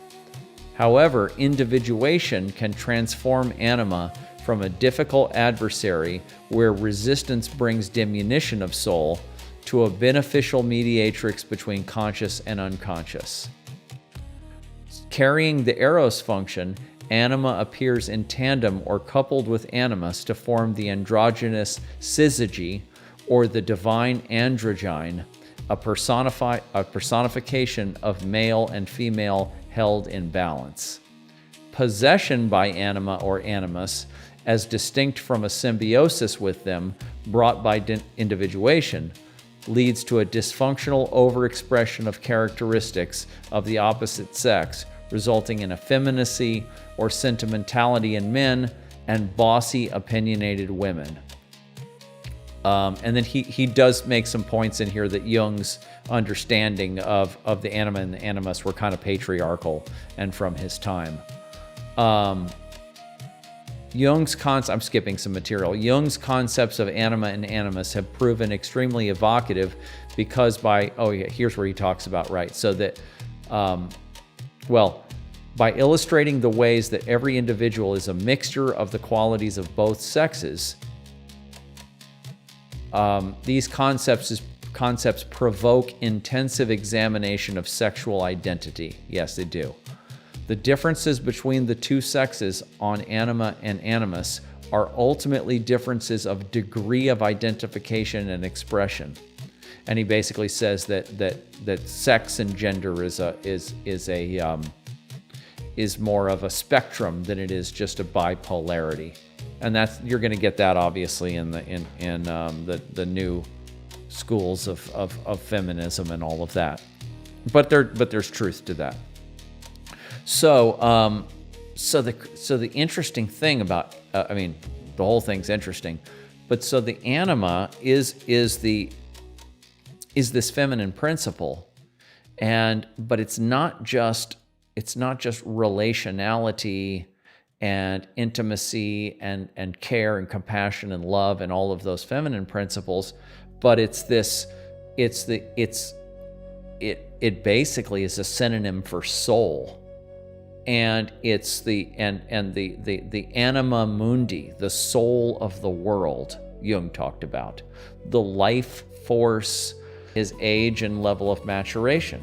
However, individuation can transform anima from a difficult adversary where resistance brings diminution of soul to a beneficial mediatrix between conscious and unconscious. Carrying the eros function, anima appears in tandem or coupled with animus to form the androgynous syzygy, or the divine androgyne, a personification of male and female held in balance. Possession by anima or animus, as distinct from a symbiosis with them brought by individuation, leads to a dysfunctional overexpression of characteristics of the opposite sex, resulting in effeminacy or sentimentality in men and bossy, opinionated women. And then he does make some points in here that Jung's understanding of the anima and the animus were kind of patriarchal and from his time. I'm skipping some material. Jung's concepts of anima and animus have proven extremely evocative because here's where he talks about, right? So that, by illustrating the ways that every individual is a mixture of the qualities of both sexes, these concepts provoke intensive examination of sexual identity. Yes, they do. The differences between the two sexes on anima and animus are ultimately differences of degree of identification and expression. And he basically says that sex and gender is more of a spectrum than it is just a bipolarity. And you're going to get that obviously in the new schools of feminism and all of that. But there's truth to that. So the interesting thing about the whole thing's interesting, but so the anima is this feminine principle, but it's not just relationality and intimacy and care and compassion and love and all of those feminine principles, but it basically is a synonym for soul, and it's the anima mundi, the soul of the world. Jung talked about the life force, his age and level of maturation.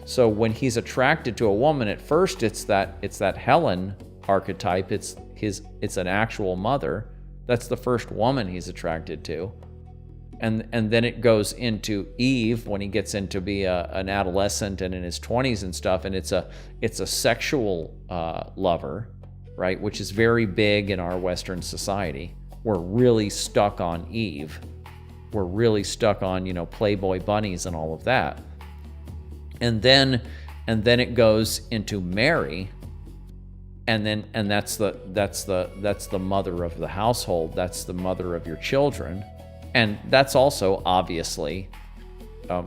So when he's attracted to a woman, at first it's that Helen archetype. It's an actual mother. That's the first woman he's attracted to, and then it goes into Eve when he gets into be an adolescent and in his 20s and stuff, and it's a sexual lover, right? Which is very big in our Western society. We're really stuck on Eve. We're really stuck on Playboy bunnies and all of that, and then it goes into Mary. And that's the mother of the household. That's the mother of your children, and that's also obviously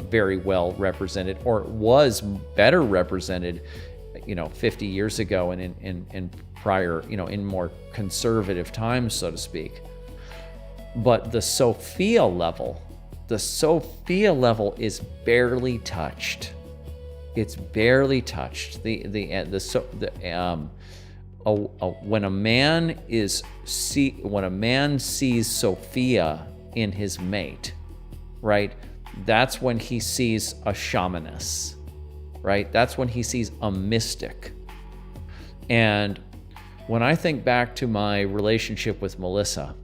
very well represented, or was better represented, 50 years ago and in prior, in more conservative times, so to speak. But the Sophia level is barely touched. It's barely touched. When a man sees Sophia in his mate, right? That's when he sees a shamaness, right? That's when he sees a mystic. And when I think back to my relationship with Melissa,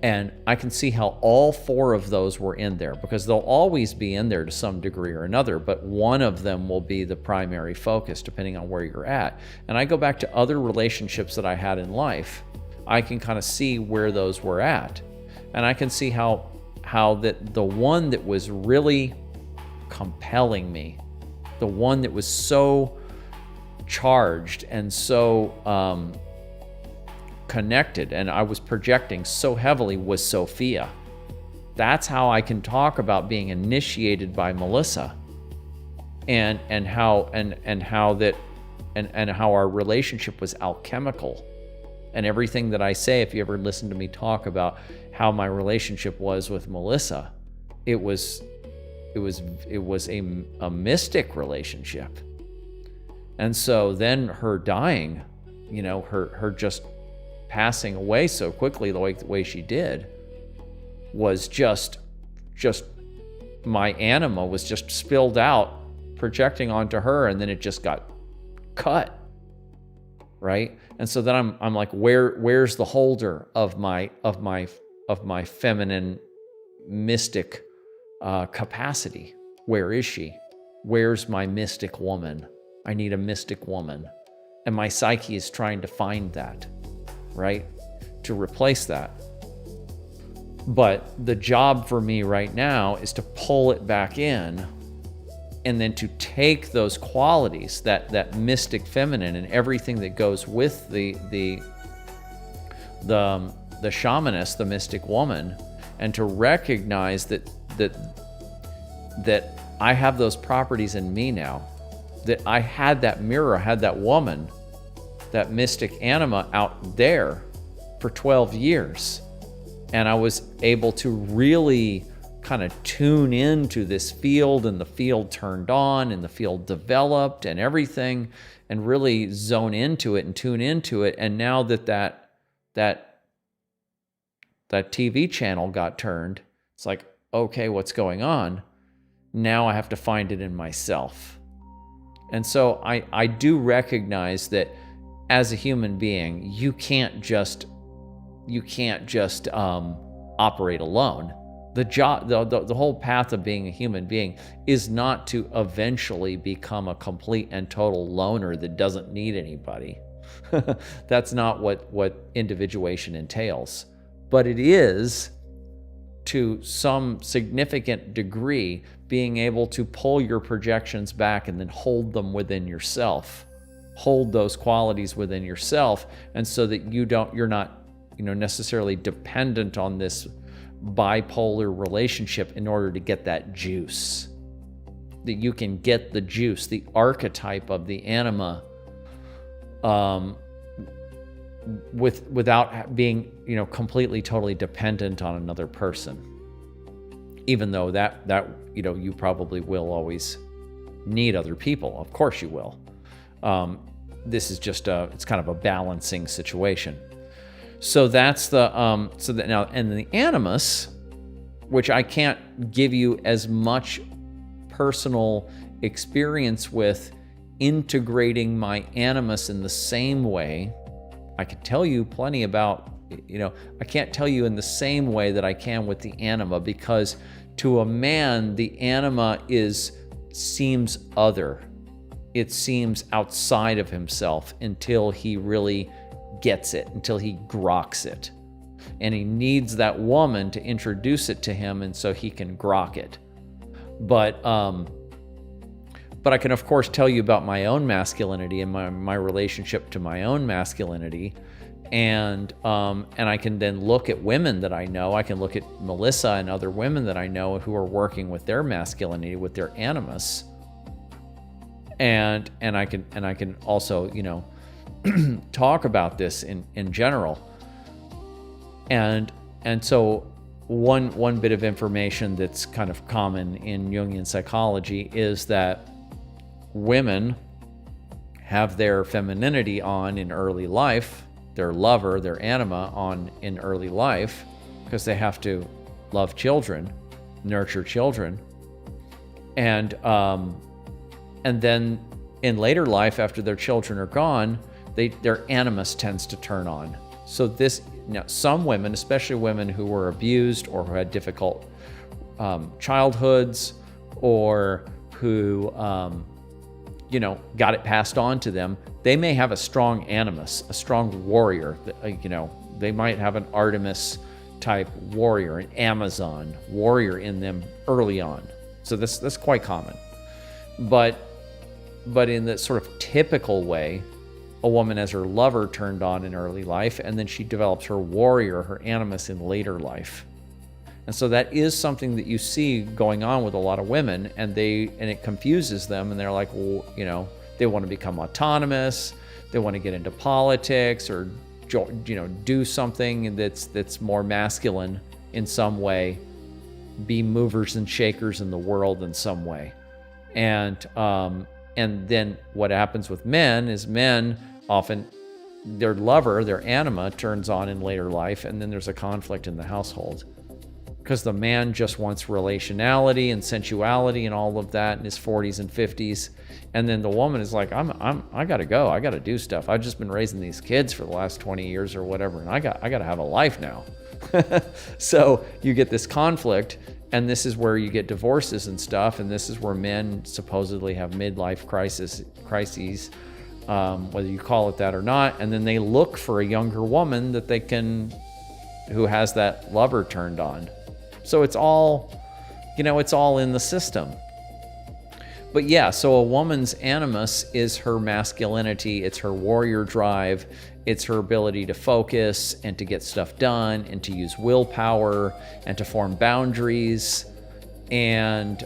and I can see how all four of those were in there, because they'll always be in there to some degree or another, but one of them will be the primary focus depending on where you're at. And I go back to other relationships that I had in life, I can kind of see where those were at. And I can see how that the one that was really compelling me, the one that was so charged and so connected and I was projecting so heavily was Sophia. That's how I can talk about being initiated by Melissa, and how our relationship was alchemical. And everything that I say, if you ever listen to me talk about how my relationship was with Melissa, it was a mystic relationship. And so then her dying, her just passing away so quickly the way she did, was just my anima was just spilled out, projecting onto her, and then it just got cut, right? And so then I'm like, where's the holder of my feminine mystic capacity? Where is she? Where's my mystic woman? I need a mystic woman. And my psyche is trying to find that, right? To replace that. But the job for me right now is to pull it back in, and then to take those qualities, that mystic feminine and everything that goes with the shamaness, the mystic woman, and to recognize that I have those properties in me now. That I had that mirror, I had that woman, that mystic anima out there for 12 years. And I was able to really kind of tune into this field, and the field turned on and the field developed and everything, and really zone into it and tune into it. And now that TV channel got turned, it's like, okay, what's going on? Now I have to find it in myself. And so I do recognize that as a human being, you can't just operate alone. The whole path of being a human being is not to eventually become a complete and total loner that doesn't need anybody. That's not what individuation entails. But it is, to some significant degree, being able to pull your projections back and then hold them within yourself. Hold those qualities within yourself, and so that you're not necessarily dependent on this bipolar relationship in order to get that juice. That you can get the juice, the archetype of the anima, without being completely totally dependent on another person. Even though that you probably will always need other people. Of course you will. This is just it's kind of a balancing situation. So that's now, and the animus, which I can't give you as much personal experience with integrating my animus in the same way. I can tell you plenty about, I can't tell you in the same way that I can with the anima, because to a man, the anima seems other. It seems outside of himself until he really gets it, until he groks it. And he needs that woman to introduce it to him, and so he can grok it. But I can, of course, tell you about my own masculinity and my relationship to my own masculinity. And I can then look at women that I know. I can look at Melissa and other women that I know who are working with their masculinity, with their animus. And I can also, talk about this in general. And so one bit of information that's kind of common in Jungian psychology is that women have their femininity on in early life, their lover, their anima on in early life, because they have to love children, nurture children. And then in later life, after their children are gone, their animus tends to turn on. So some women, especially women who were abused or who had difficult childhoods, or who got it passed on to them, they may have a strong animus, a strong warrior. They might have an Artemis type warrior, an Amazon warrior in them early on. So that's quite common. But in the sort of typical way, a woman has her lover turned on in early life, and then she develops her warrior, her animus, in later life. And so that is something that you see going on with a lot of women, and it confuses them, and they're like, well, they want to become autonomous, they want to get into politics, or do something that's more masculine in some way, be movers and shakers in the world in some way. And then what happens with men is men often, their lover, their anima, turns on in later life, and then there's a conflict in the household. Because the man just wants relationality and sensuality and all of that in his 40s and 50s. And then the woman is like, I gotta go. I gotta do stuff. I've just been raising these kids for the last 20 years or whatever, and I gotta have a life now. So you get this conflict, and this is where you get divorces and stuff, and this is where men supposedly have midlife crises, whether you call it that or not, and then they look for a younger woman that they can, who has that lover turned on. So it's all in the system. But yeah, so a woman's animus is her masculinity, it's her warrior drive, it's her ability to focus and to get stuff done and to use willpower and to form boundaries and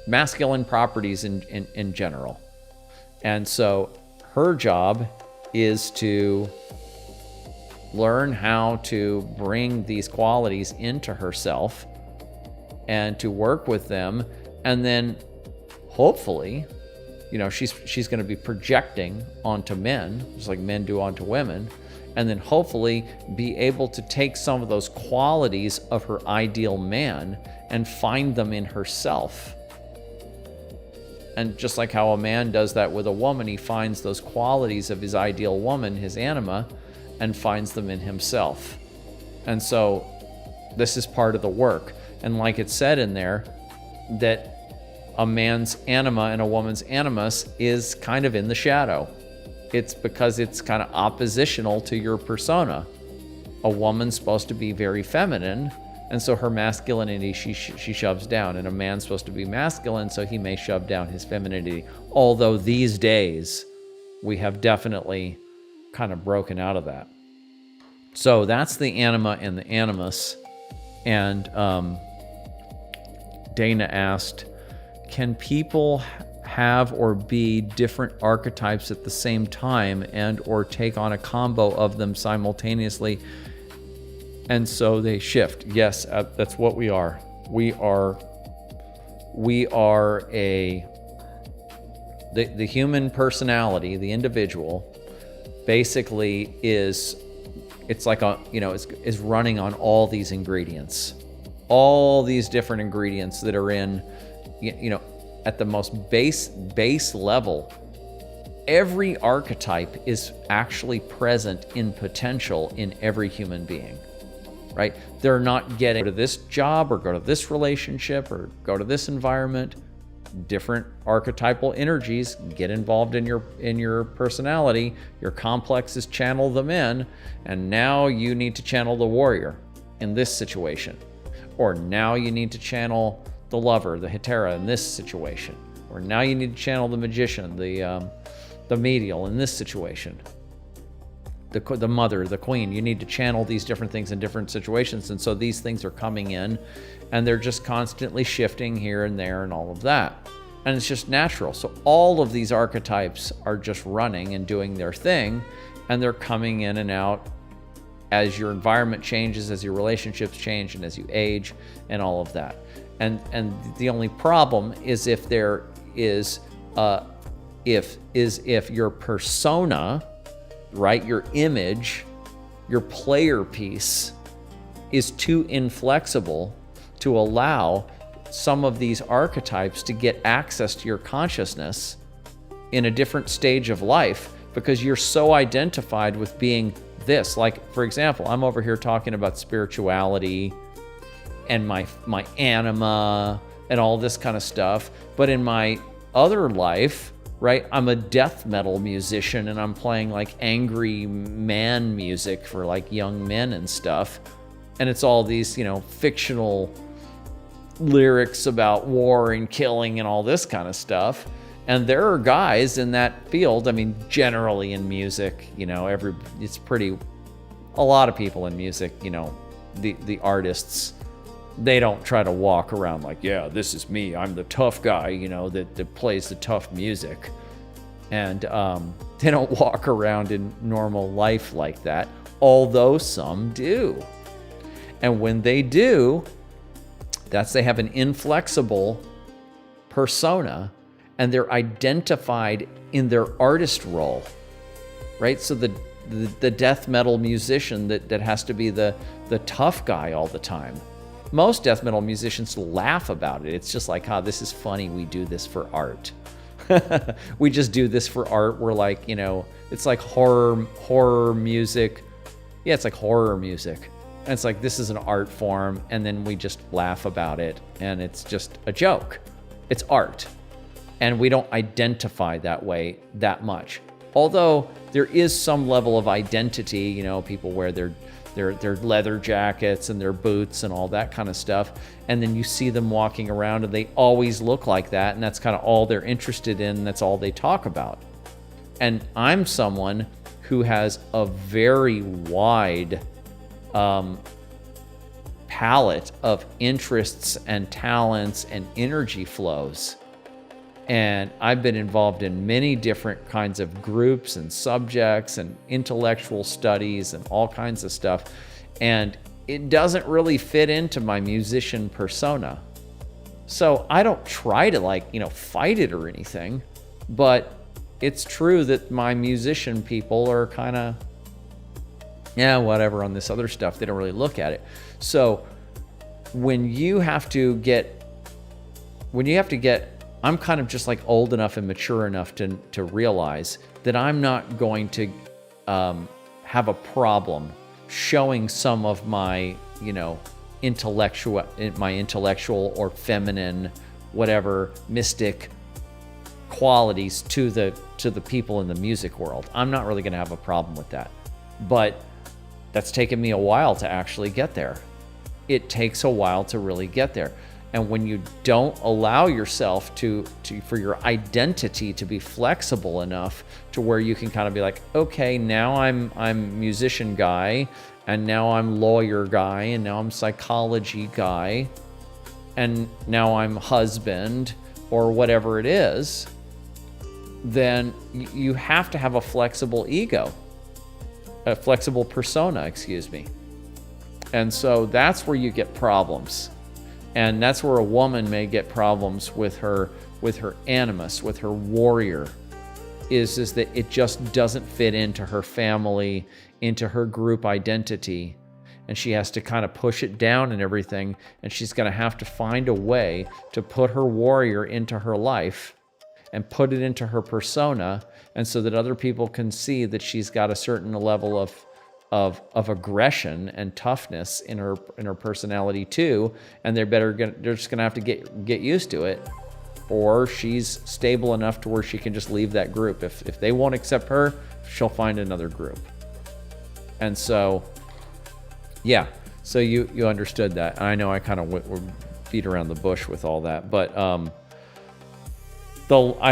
masculine properties in general. And so her job is to learn how to bring these qualities into herself and to work with them, and then hopefully, she's going to be projecting onto men, just like men do onto women, and then hopefully be able to take some of those qualities of her ideal man and find them in herself. And just like how a man does that with a woman, he finds those qualities of his ideal woman, his anima, and finds them in himself. And so this is part of the work. And like it said in there, that a man's anima and a woman's animus is kind of in the shadow. It's because it's kind of oppositional to your persona. A woman's supposed to be very feminine, and so her masculinity she shoves down, and a man's supposed to be masculine, so he may shove down his femininity. Although these days, we have definitely kind of broken out of that. So that's the anima and the animus. And Dana asked, can people have or be different archetypes at the same time and or take on a combo of them simultaneously, and so they shift? Yes, that's what we are. We are the human personality, the individual, basically is running on all these ingredients, all these different ingredients that are in, at the most base level. Every archetype is actually present in potential in every human being, right? They're not getting to this job or go to this relationship or go to this environment. Different archetypal energies get involved in your personality. Your complexes channel them in, and now you need to channel the warrior in this situation, or now you need to channel the lover, the hetera, in this situation, or now you need to channel the magician, the medial in this situation, the mother, the queen. You need to channel these different things in different situations, and so these things are coming in, and they're just constantly shifting here and there and all of that, and it's just natural. So all of these archetypes are just running and doing their thing, and they're coming in and out as your environment changes, as your relationships change, and as you age, and all of that. And the only problem is if there is if your persona, right, your image, your player piece is too inflexible to allow some of these archetypes to get access to your consciousness in a different stage of life, because you're so identified with being this. Like, for example, I'm over here talking about spirituality and my anima and all this kind of stuff, but in my other life, right, I'm a death metal musician and I'm playing like angry man music for like young men and stuff, and it's all these fictional lyrics about war and killing and all this kind of stuff. And there are guys in that field. I mean, generally in music, a lot of people in music, the artists, they don't try to walk around like, yeah, this is me. I'm the tough guy, that plays the tough music. And they don't walk around in normal life like that, although some do. And when they do, they have an inflexible persona, and they're identified in their artist role, right? So the death metal musician that has to be the tough guy all the time. Most death metal musicians laugh about it. It's just like, this is funny. We do this for art. We just do this for art. We're like, it's like horror music. Yeah, it's like horror music. And it's like, this is an art form. And then we just laugh about it. And it's just a joke. It's art. And we don't identify that way that much. Although there is some level of identity, people wear their leather jackets and their boots and all that kind of stuff. And then you see them walking around and they always look like that. And that's kind of all they're interested in. That's all they talk about. And I'm someone who has a very wide palette of interests and talents and energy flows. And I've been involved in many different kinds of groups and subjects and intellectual studies and all kinds of stuff. And it doesn't really fit into my musician persona. So I don't try to fight it or anything, but it's true that my musician people are kind of, whatever on this other stuff. They don't really look at it. So when you have to get, I'm kind of just old enough and mature enough to realize that I'm not going to have a problem showing some of my, intellectual or feminine, whatever, mystic qualities to the people in the music world. I'm not really going to have a problem with that. But that's taken me a while to actually get there. It takes a while to really get there. And when you don't allow yourself for your identity to be flexible enough to where you can kind of be like, okay, now I'm musician guy, and now I'm lawyer guy, and now I'm psychology guy, and now I'm husband, or whatever it is, then you have to have a flexible ego, a flexible persona, And so that's where you get problems. And that's where a woman may get problems with her animus, with her warrior, is that it just doesn't fit into her family, into her group identity. And she has to kind of push it down and everything. And she's going to have to find a way to put her warrior into her life and put it into her persona. And so that other people can see that she's got a certain level of aggression and toughness in her personality too, and they're just gonna have to get used to it, or she's stable enough to where she can just leave that group. If they won't accept her, she'll find another group. And so, so you understood that. I know I kind of beat around the bush with all that, but I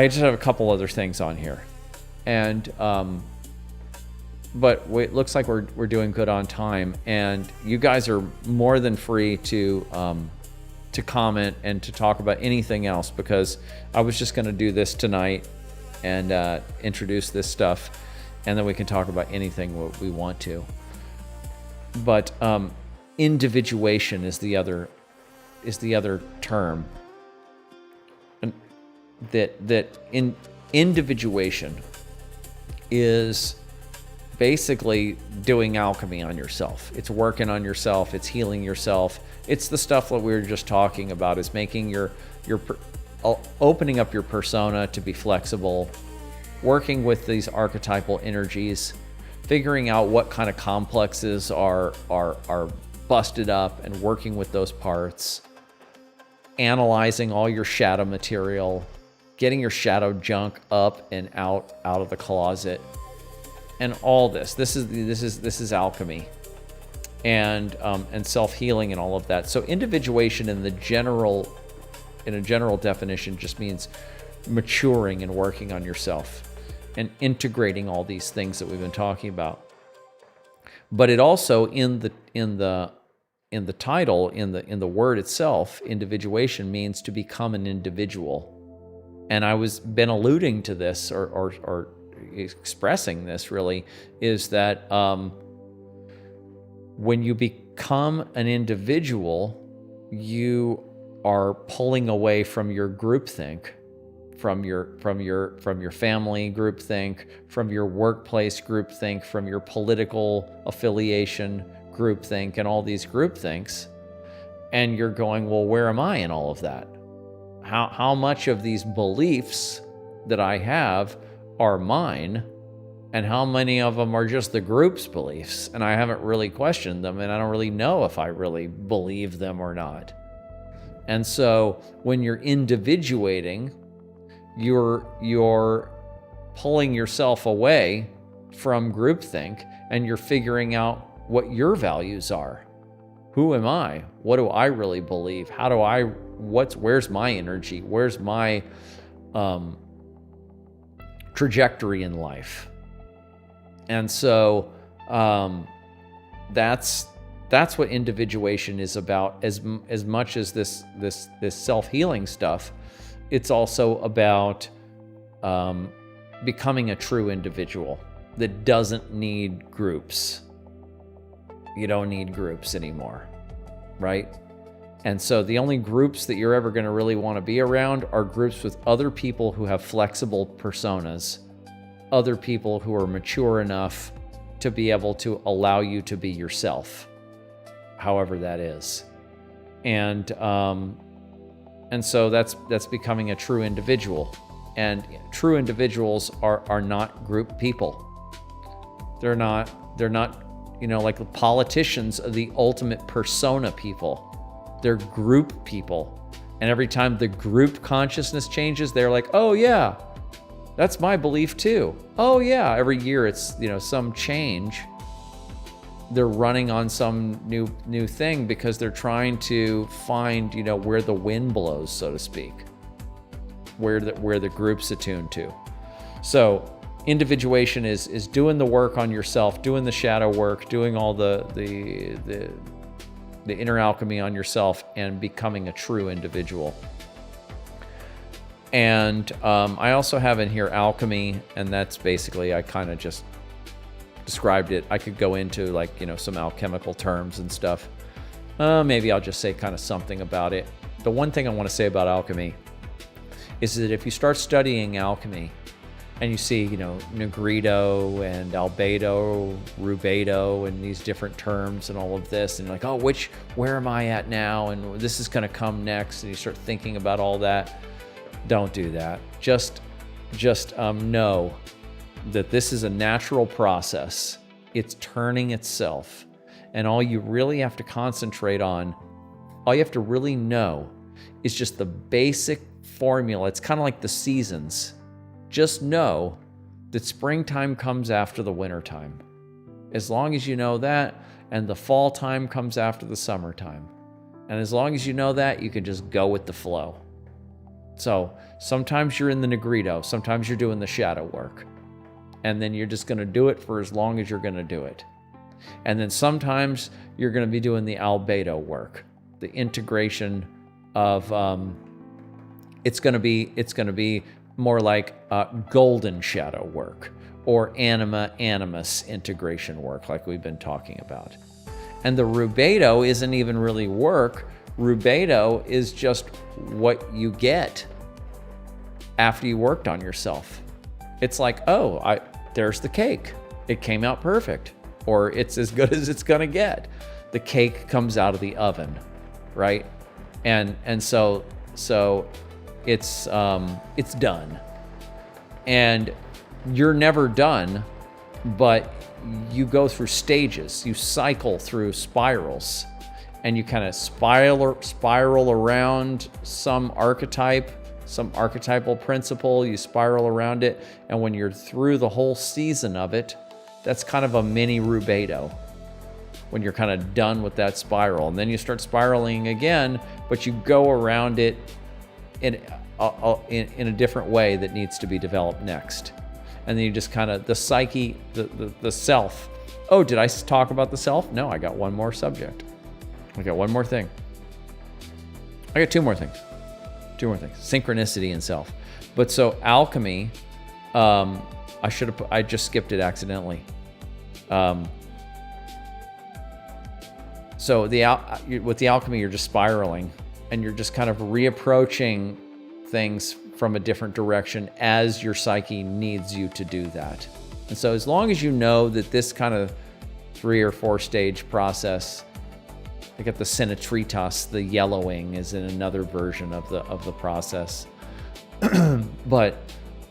just have a couple other things on here, and but it looks like we're doing good on time, and you guys are more than free to comment and to talk about anything else, because I was just going to do this tonight and introduce this stuff, and then we can talk about anything what we want to. But individuation is the other term, and that individuation is basically doing alchemy on yourself. It's working on yourself. It's healing yourself. It's the stuff that we were just talking about, is making your opening up your persona to be flexible, working with these archetypal energies, figuring out what kind of complexes are busted up and working with those parts, analyzing all your shadow material, getting your shadow junk up and out of the closet. And all this is alchemy. and self-healing and all of that. So individuation in a general definition just means maturing and working on yourself and integrating all these things that we've been talking about. But it also in the title, in the word itself, individuation means to become an individual. And I was been alluding to this or expressing this really is that when you become an individual, you are pulling away from your groupthink, from your family groupthink, from your workplace groupthink, from your political affiliation groupthink, and all these groupthinks, and you're going, well, where am I in all of that? How much of these beliefs that I have are mine, and how many of them are just the group's beliefs, and I haven't really questioned them, and I don't really know if I really believe them or not. And so when you're individuating, you're pulling yourself away from groupthink, and you're figuring out what your values are. Who am I? What do I really believe? Where's my energy? Where's my trajectory in life? And so that's what individuation is about. As much as this self-healing stuff, it's also about becoming a true individual that doesn't need groups. You don't need groups anymore, right? And so the only groups that you're ever going to really want to be around are groups with other people who have flexible personas, other people who are mature enough to be able to allow you to be yourself, however that is. And so that's becoming a true individual. And true individuals are not group people. They're not, like the politicians are the ultimate persona people. They're group people. And every time the group consciousness changes, they're like, oh yeah, that's my belief too. Oh yeah, every year it's, some change. They're running on some new thing because they're trying to find, where the wind blows, so to speak, where the group's attuned to. So individuation is doing the work on yourself, doing the shadow work, doing all the inner alchemy on yourself, and becoming a true individual. And I also have in here alchemy, and that's basically, I kind of just described it. I could go into some alchemical terms and stuff. Maybe I'll just say kind of something about it. The one thing I want to say about alchemy is that if you start studying alchemy and you see, negrito and albedo, rubedo, and these different terms and all of this, and you're like, oh, where am I at now? And this is going to come next. And you start thinking about all that. Don't do that. Just know that this is a natural process. It's turning itself. And all you really have to concentrate on, all you have to really know is just the basic formula. It's kind of like the seasons. Just know that springtime comes after the wintertime. As long as you know that, and the fall time comes after the summertime. And as long as you know that, you can just go with the flow. So sometimes you're in the negrito, sometimes you're doing the shadow work. And then you're just going to do it for as long as you're going to do it. And then sometimes you're going to be doing the albedo work, the integration of, it's going to be more like golden shadow work, or anima animus integration work, like we've been talking about. And the rubedo isn't even really work. Rubedo is just what you get after you worked on yourself. It's like, there's the cake. It came out perfect, or it's as good as it's gonna get. The cake comes out of the oven, right? And so it's done. And you're never done, but you go through stages. You cycle through spirals, and you kind of spiral around some archetypal principle. You spiral around it, and when you're through the whole season of it, that's kind of a mini rubedo. when you're kind of done with that spiral. And then you start spiraling again, but you go around it in a different way that needs to be developed next. And then you just kind of, the psyche, the self. Oh, did I talk about the self? No, I got one more subject. I got one more thing. I got two more things. Synchronicity and self. But so alchemy, I just skipped it accidentally. So with the alchemy, you're just spiraling, and you're just kind of reapproaching things from a different direction as your psyche needs you to do that. And so as long as you know that this kind of 3 or 4 stage process, I got the senatritas, the yellowing is in another version of the process. But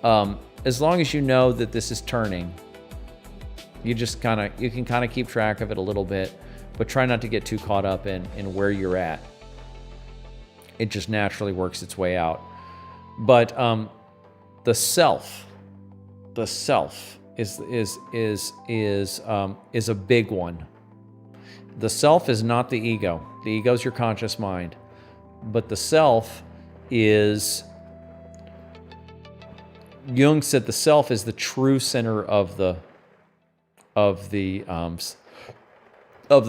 as long as you know that this is turning, you can kind of keep track of it a little bit, but try not to get too caught up in where you're at. It just naturally works its way out. But the self is a big one. The self is not the ego. The ego is your conscious mind, but the self is. Jung said the self is the true center of the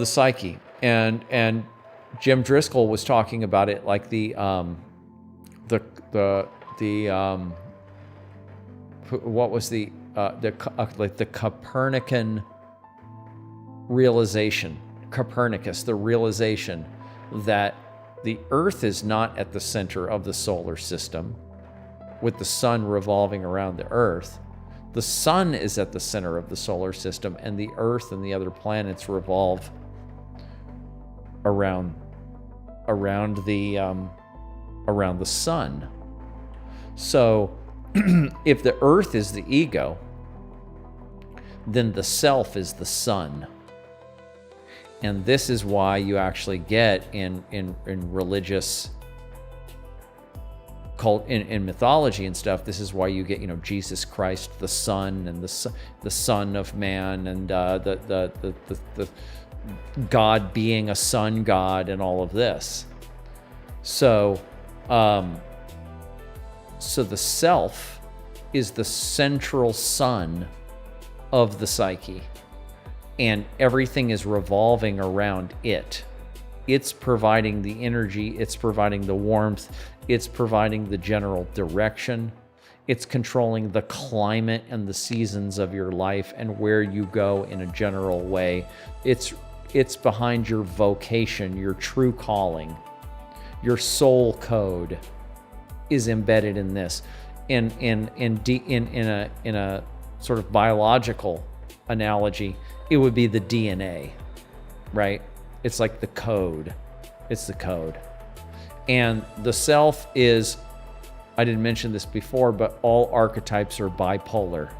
psyche, and Jim Driscoll was talking about it like what was the Copernican realization, Copernicus, the realization that the Earth is not at the center of the solar system, with the sun revolving around the Earth. The sun is at the center of the solar system, and the Earth and the other planets revolve around the sun. So if the Earth is the ego, then the self is the sun. And this is why you actually get in religious cult, in mythology and stuff, this is why you get, Jesus Christ, the Son, and the Son of Man, and the God being a sun god, and all of this. So the self is the central sun of the psyche, and everything is revolving around it. It's providing the energy, it's providing the warmth, it's providing the general direction, it's controlling the climate and the seasons of your life and where you go in a general way. It's behind your vocation, your true calling. Your soul code is embedded in this. In a sort of biological analogy, it would be the DNA, right? It's like the code. It's the code. And the self is, I didn't mention this before, but all archetypes are bipolar.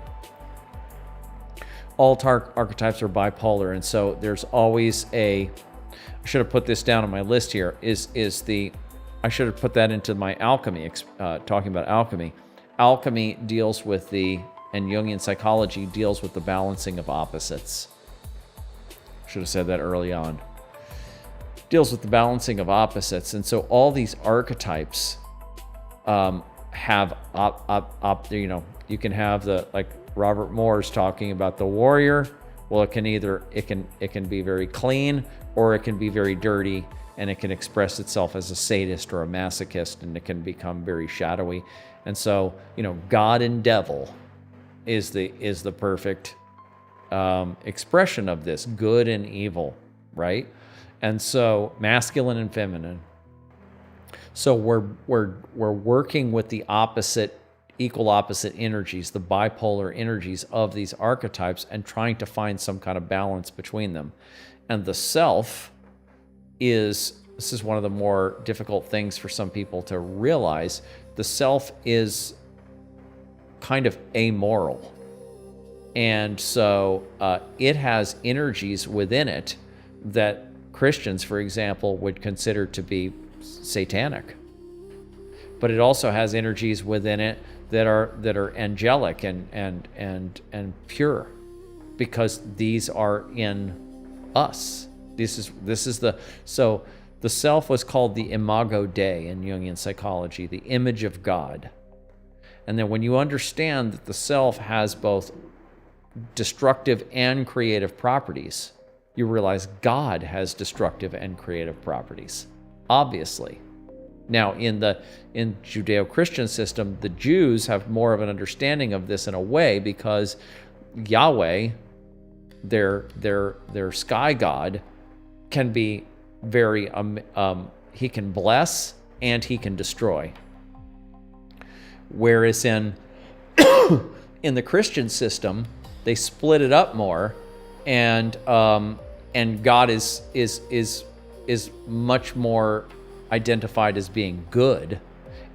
All archetypes are bipolar. And so there's always I should have put this down on my list here, I should have put that into my alchemy, talking about alchemy. Alchemy deals with and Jungian psychology deals with the balancing of opposites. Should have said that early on. Deals with the balancing of opposites. And so all these archetypes have, you can have like Robert Moore's talking about the warrior. Well, it can be very clean, or it can be very dirty, and it can express itself as a sadist or a masochist, and it can become very shadowy. And so, God and devil is the perfect expression of this, good and evil, right? And so masculine and feminine. So we're working with the equal opposite energies, the bipolar energies of these archetypes, and trying to find some kind of balance between them. And the self this is one of the more difficult things for some people to realize. The self is kind of amoral. And so it has energies within it that Christians, for example, would consider to be satanic. But it also has energies within it that are angelic and pure, because these are in us. So the self was called the imago Dei in Jungian psychology, the image of God. And then when you understand that the self has both destructive and creative properties, you realize God has destructive and creative properties, obviously. Now, in Judeo-Christian system, the Jews have more of an understanding of this in a way because Yahweh, their sky god, can be very he can bless and he can destroy. Whereas in the Christian system, they split it up more, and God is much more identified as being good,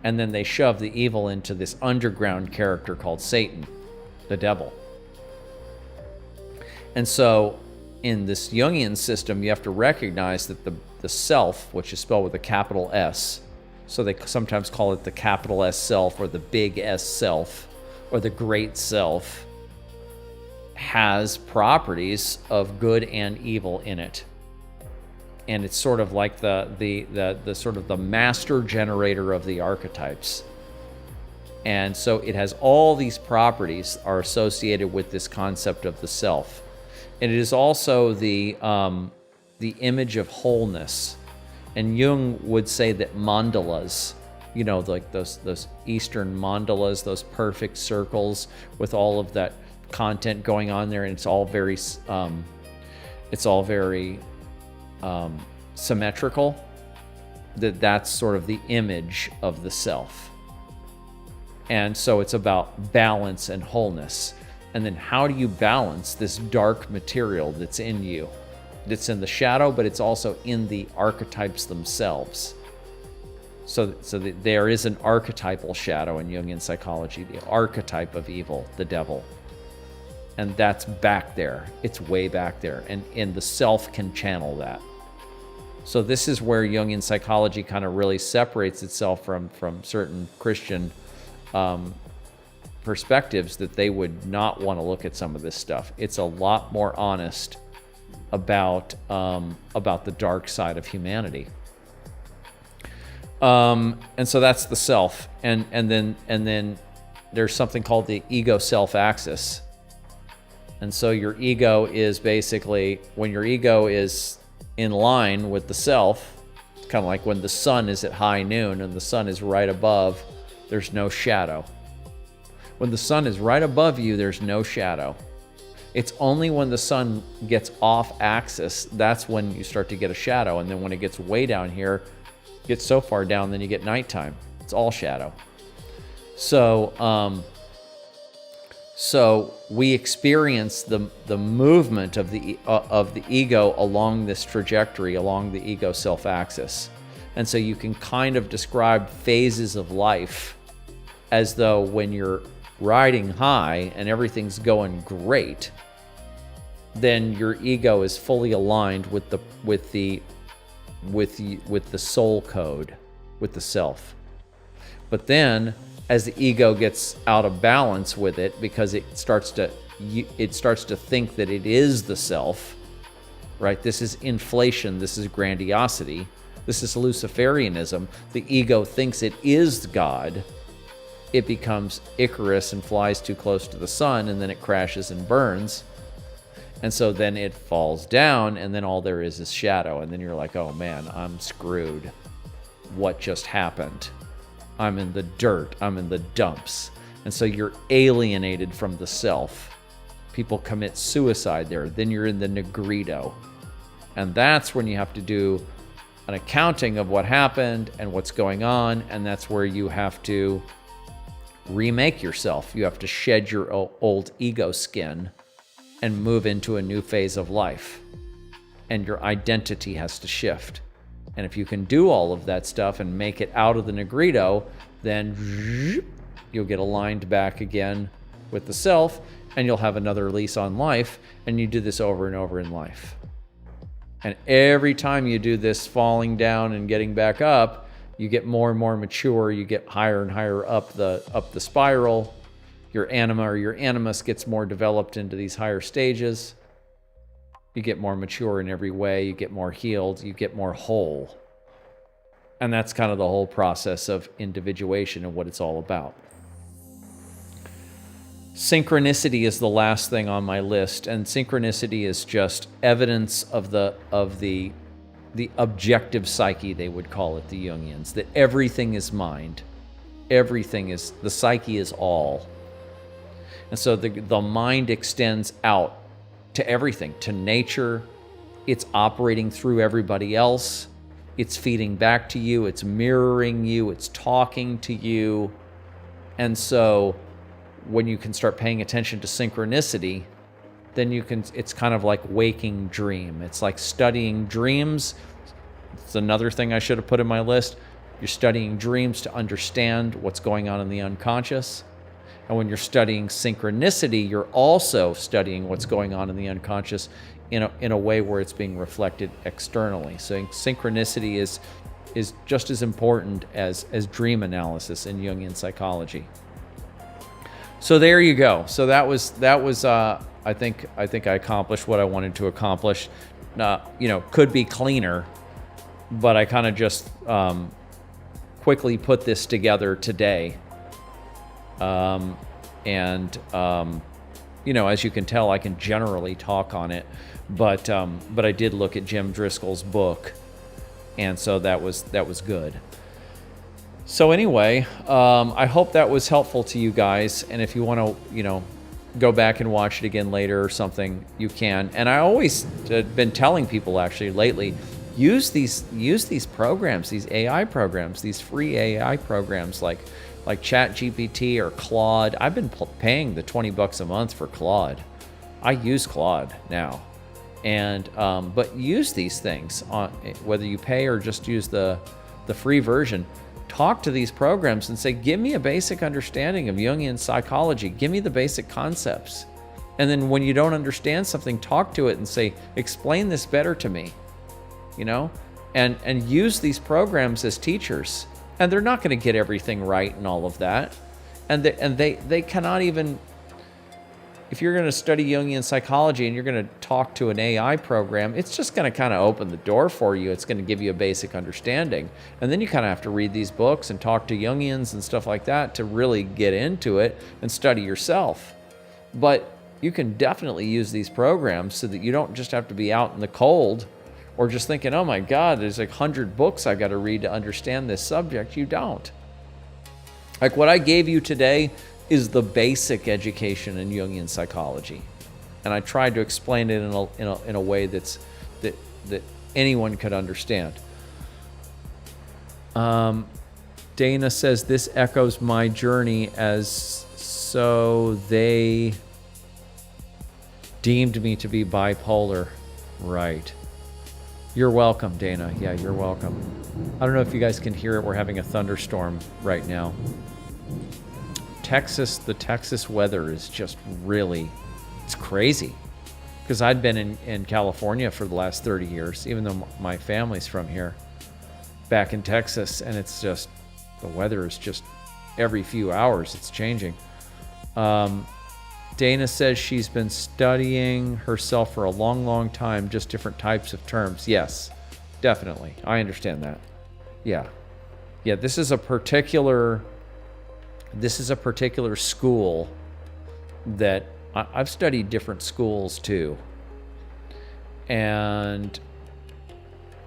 and then they shove the evil into this underground character called Satan, the devil. And so in this Jungian system, you have to recognize that the self, which is spelled with a capital S, so they sometimes call it the capital S self or the big S self or the great self, has properties of good and evil in it. And it's sort of like the sort of the master generator of the archetypes. And so it has all these properties are associated with this concept of the self. And it is also the image of wholeness. And Jung would say that mandalas, like those Eastern mandalas, those perfect circles with all of that content going on there, and it's all very symmetrical. That's sort of the image of the self. And so it's about balance and wholeness. And then how do you balance this dark material that's in you? That's in the shadow, but it's also in the archetypes themselves. So there is an archetypal shadow in Jungian psychology, the archetype of evil, the devil. And that's back there. It's way back there. And the self can channel that. So this is where Jungian psychology kind of really separates itself from certain Christian perspectives, that they would not want to look at some of this stuff. It's a lot more honest about the dark side of humanity. And so that's the self. And then there's something called the ego-self axis. And so your ego is basically, when your ego is in line with the self, it's kind of like when the sun is at high noon and the sun is right above, there's no shadow. When the sun is right above you, there's no shadow. It's only when the sun gets off axis, that's when you start to get a shadow. And then when it gets way down here, gets so far down, then you get nighttime. It's all shadow. So we experience the movement of the ego along this trajectory, along the ego self axis. And so you can kind of describe phases of life as though when you're riding high and everything's going great, then your ego is fully aligned with the soul code, with the self. But then as the ego gets out of balance with it, because it starts to think that it is the self, right? This is inflation, this is grandiosity, this is Luciferianism. The ego thinks it is God. It becomes Icarus and flies too close to the sun, and then it crashes and burns. And so then it falls down, and then all there is shadow. And then you're like, oh man, I'm screwed. What just happened? I'm in the dirt. I'm in the dumps. And so you're alienated from the self. People commit suicide there. Then you're in the negrito. And that's when you have to do an accounting of what happened and what's going on. And that's where you have to remake yourself. You have to shed your old ego skin and move into a new phase of life. And your identity has to shift. And if you can do all of that stuff and make it out of the negrito, then you'll get aligned back again with the self, and you'll have another lease on life. And you do this over and over in life. And every time you do this falling down and getting back up, you get more and more mature. You get higher and higher up the spiral. Your anima or your animus gets more developed into these higher stages. You get more mature in every way. You get more healed. You get more whole. And that's kind of the whole process of individuation and what it's all about. Synchronicity is the last thing on my list, and synchronicity is just evidence of the objective psyche, they would call it, the Jungians, that everything is mind. Everything is, the psyche is all. And so the mind extends out to everything, to nature. It's operating through everybody else. It's feeding back to you. It's mirroring you. It's talking to you. And so when you can start paying attention to synchronicity, then it's kind of like waking dream. It's like studying dreams. It's another thing I should have put in my list. You're studying dreams to understand what's going on in the unconscious. And when you're studying synchronicity, you're also studying what's going on in the unconscious in a way where it's being reflected externally. So synchronicity is just as important as dream analysis in Jungian psychology. So there you go. So that was I think I accomplished what I wanted to accomplish. Could be cleaner, but I kind of just quickly put this together today. As you can tell, I can generally talk on it, but I did look at Jim Driscoll's book, and so that was good. So anyway, I hope that was helpful to you guys, and if you want to, go back and watch it again later or something, you can. And I always been telling people actually lately, use these programs, these AI programs, these free AI programs like ChatGPT or Claude. I've been paying the $20 a month for Claude. I use Claude now, and but use these things on whether you pay or just use the free version. Talk to these programs and say, give me a basic understanding of Jungian psychology. Give me the basic concepts. And then when you don't understand something, talk to it and say, explain this better to me, and use these programs as teachers. And they're not going to get everything right and all of that. And they cannot even, if you're going to study Jungian psychology and you're going to talk to an AI program, it's just going to kind of open the door for you. It's going to give you a basic understanding. And then you kind of have to read these books and talk to Jungians and stuff like that to really get into it and study yourself. But you can definitely use these programs so that you don't just have to be out in the cold or just thinking, oh my God, there's like 100 books I've got to read to understand this subject. You don't. Like what I gave you today is the basic education in Jungian psychology. And I tried to explain it in a way that anyone could understand. Dana says, this echoes my journey as so they deemed me to be bipolar. Right. You're welcome, Dana. Yeah, you're welcome. I don't know if you guys can hear it. We're having a thunderstorm right now. The Texas weather is just really, it's crazy. Because I'd been in California for the last 30 years, even though my family's from here, back in Texas, and it's just, the weather is just, every few hours it's changing. Dana says she's been studying herself for a long, long time, just different types of terms. Yes, definitely. I understand that. Yeah. Yeah, this is a particular school that I've studied different schools too. And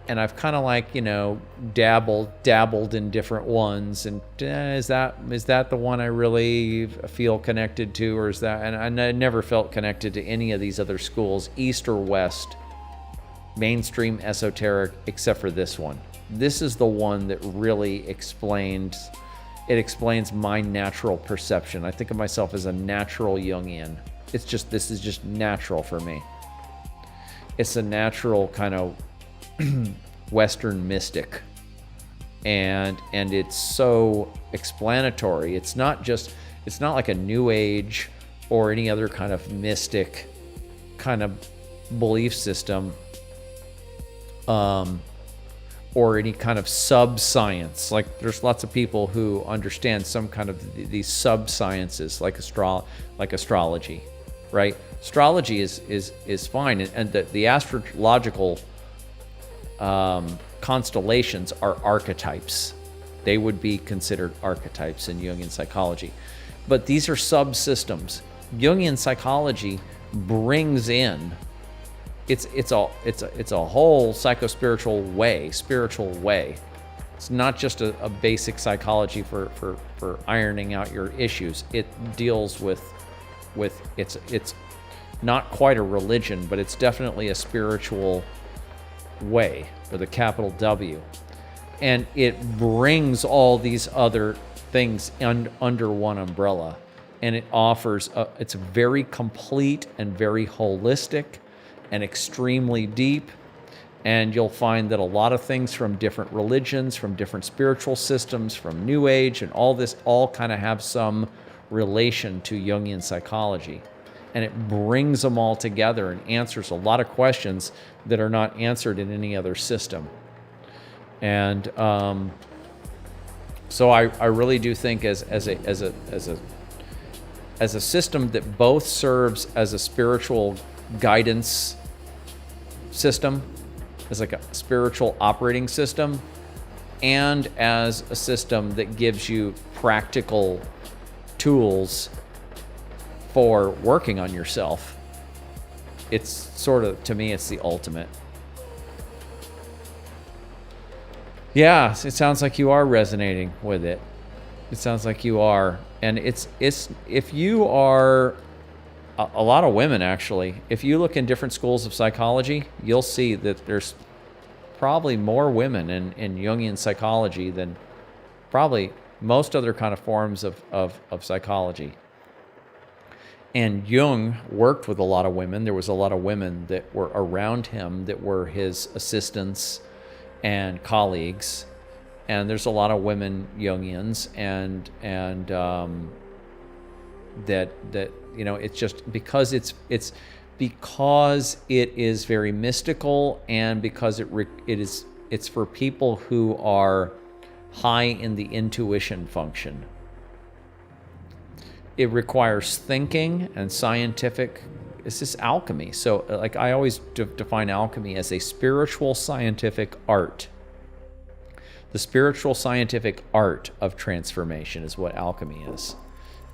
I've kind of like, dabbled in different ones. And is that the one I really feel connected to, or is that? And I never felt connected to any of these other schools, East or West, mainstream esoteric, except for this one. This is the one that really explains my natural perception. I think of myself as a natural Jungian. This is just natural for me. It's a natural kind of Western mystic, and it's so explanatory. It's not like a New Age or any other kind of mystic kind of belief system, or any kind of sub-science. Like there's lots of people who understand some kind of these sub-sciences, like astrology, right? Astrology is fine, and the astrological constellations are archetypes. They would be considered archetypes in Jungian psychology. But these are subsystems. Jungian psychology brings in, it's a whole spiritual way. It's not just a basic psychology for ironing out your issues. It deals with it's not quite a religion, but it's definitely a spiritual way with a capital W. And it brings all these other things under one umbrella. And it offers, it's very complete and very holistic and extremely deep. And you'll find that a lot of things from different religions, from different spiritual systems, from New Age, and all this all kind of have some relation to Jungian psychology. And it brings them all together and answers a lot of questions that are not answered in any other system. And so I really do think as a system that both serves as a spiritual guidance system, as like a spiritual operating system, and as a system that gives you practical tools for working on yourself. It's sort of, to me, it's the ultimate. Yeah, it sounds like you are resonating with it. It sounds like you are. And it's if you are, a lot of women actually, if you look in different schools of psychology, you'll see that there's probably more women in Jungian psychology than probably most other kind of forms of psychology. And Jung worked with a lot of women. There was a lot of women that were around him that were his assistants and colleagues. And there's a lot of women Jungians, and that you know, it's just because it's because it is very mystical, and because it's for people who are high in the intuition function. It requires thinking and scientific. It's just alchemy. So, like, I always define alchemy as a spiritual scientific art. The spiritual scientific art of transformation is what alchemy is.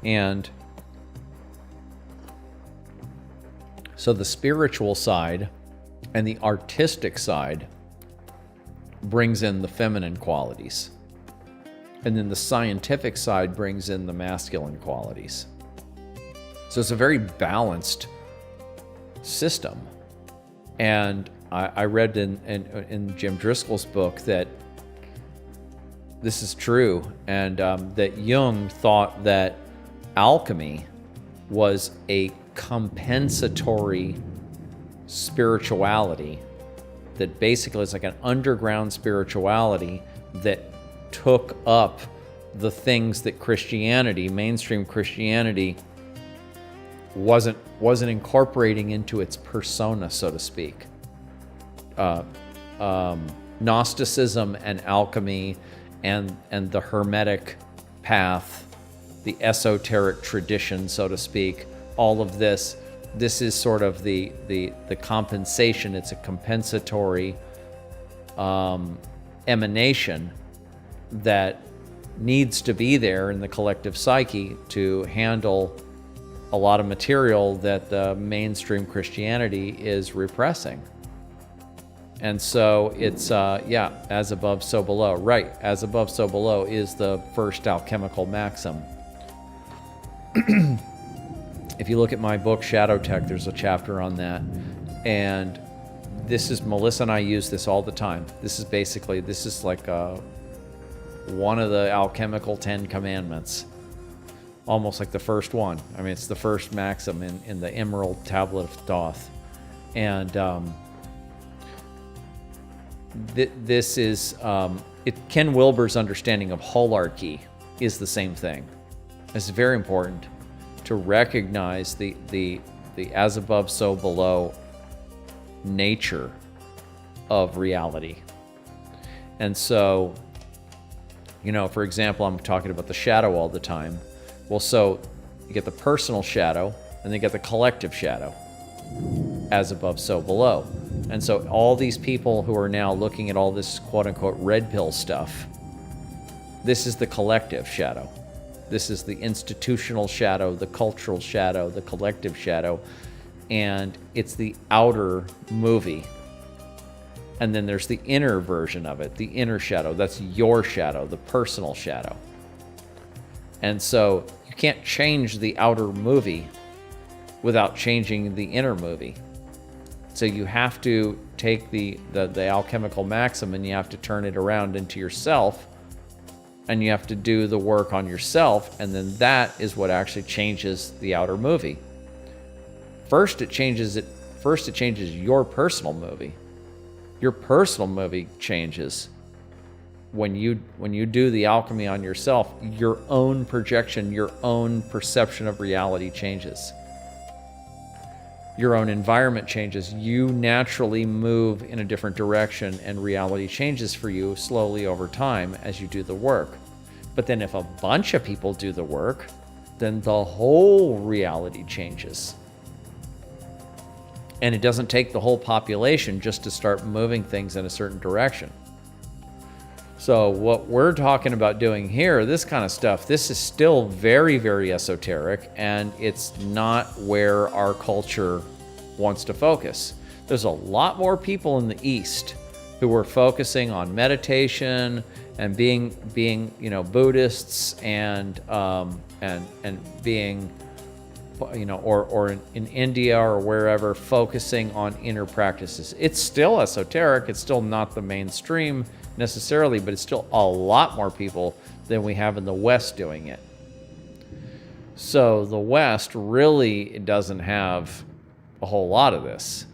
And so the spiritual side and the artistic side brings in the feminine qualities. And then the scientific side brings in the masculine qualities. So it's a very balanced system. And I read in Jim Driscoll's book that this is true, and that Jung thought that alchemy was a compensatory spirituality, that basically is like an underground spirituality that took up the things that Christianity, mainstream Christianity, wasn't incorporating into its persona, so to speak. Gnosticism and alchemy and the Hermetic path, the esoteric tradition, so to speak, all of this is sort of the compensation. It's a compensatory emanation that needs to be there in the collective psyche to handle a lot of material that the mainstream Christianity is repressing. And so it's, as above, so below. Right, as above, so below is the first alchemical maxim. If you look at my book, Shadow Tech, there's a chapter on that. And this is, Melissa and I use this all the time. This is like one of the alchemical 10 commandments. Almost like the first one. I mean, it's the first maxim in the Emerald Tablet of Thoth. And this is, Ken Wilber's understanding of holarchy is the same thing. It's very important to recognize the as above, so below nature of reality. And so, you know, for example, I'm talking about the shadow all the time. Well, so you get the personal shadow, And they get the collective shadow, as above, so below. And so all these people who are now looking at all this quote-unquote red pill stuff, this is the collective shadow. This is the institutional shadow, the cultural shadow, the collective shadow, and it's the outer movie. And then there's the inner version of it, the inner shadow. That's your shadow, the personal shadow. And so you can't change the outer movie without changing the inner movie. So you have to take the alchemical maxim and you have to turn it around into yourself, and you have to do the work on yourself, and then that is what actually changes the outer movie. First it changes your personal movie. Your personal movie changes when you do the alchemy on yourself. Your own projection, your own perception of reality changes. Your own environment changes. You naturally move in a different direction, and reality changes for you slowly over time as you do the work. But then if a bunch of people do the work, then the whole reality changes. And it doesn't take the whole population just to start moving things in a certain direction. So what we're talking about doing here, this kind of stuff, this is still very, very esoteric, and it's not where our culture wants to focus. There's a lot more people in the East who are focusing on meditation and being Buddhists and being, or in India or wherever, focusing on inner practices. It's still esoteric. It's still not the mainstream necessarily, but it's still a lot more people than we have in the West doing it. So the West really doesn't have a whole lot of this.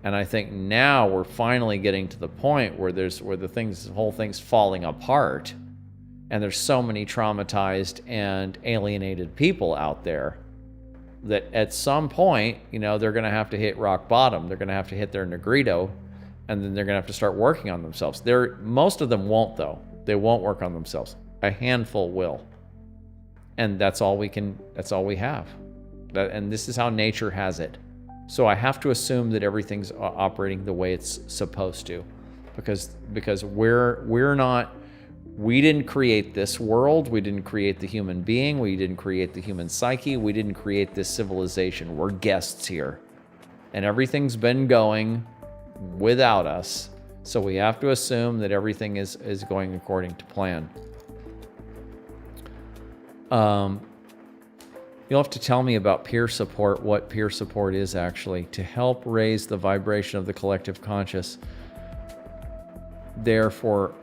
And I think now we're finally getting to the point where the whole thing's falling apart, and there's so many traumatized and alienated people out there that at some point, they're going to have to hit rock bottom. They're going to have to hit their Negrito, and then they're going to have to start working on themselves. Most of them won't, though. They won't work on themselves. A handful will. And that's all we have. And this is how nature has it. So I have to assume that everything's operating the way it's supposed to, because we didn't create this world. We didn't create the human being. We didn't create the human psyche. We didn't create this civilization. We're guests here. And everything's been going without us. So we have to assume that everything is going according to plan. You'll have to tell me about peer support, what peer support is actually, to help raise the vibration of the collective conscious. Therefore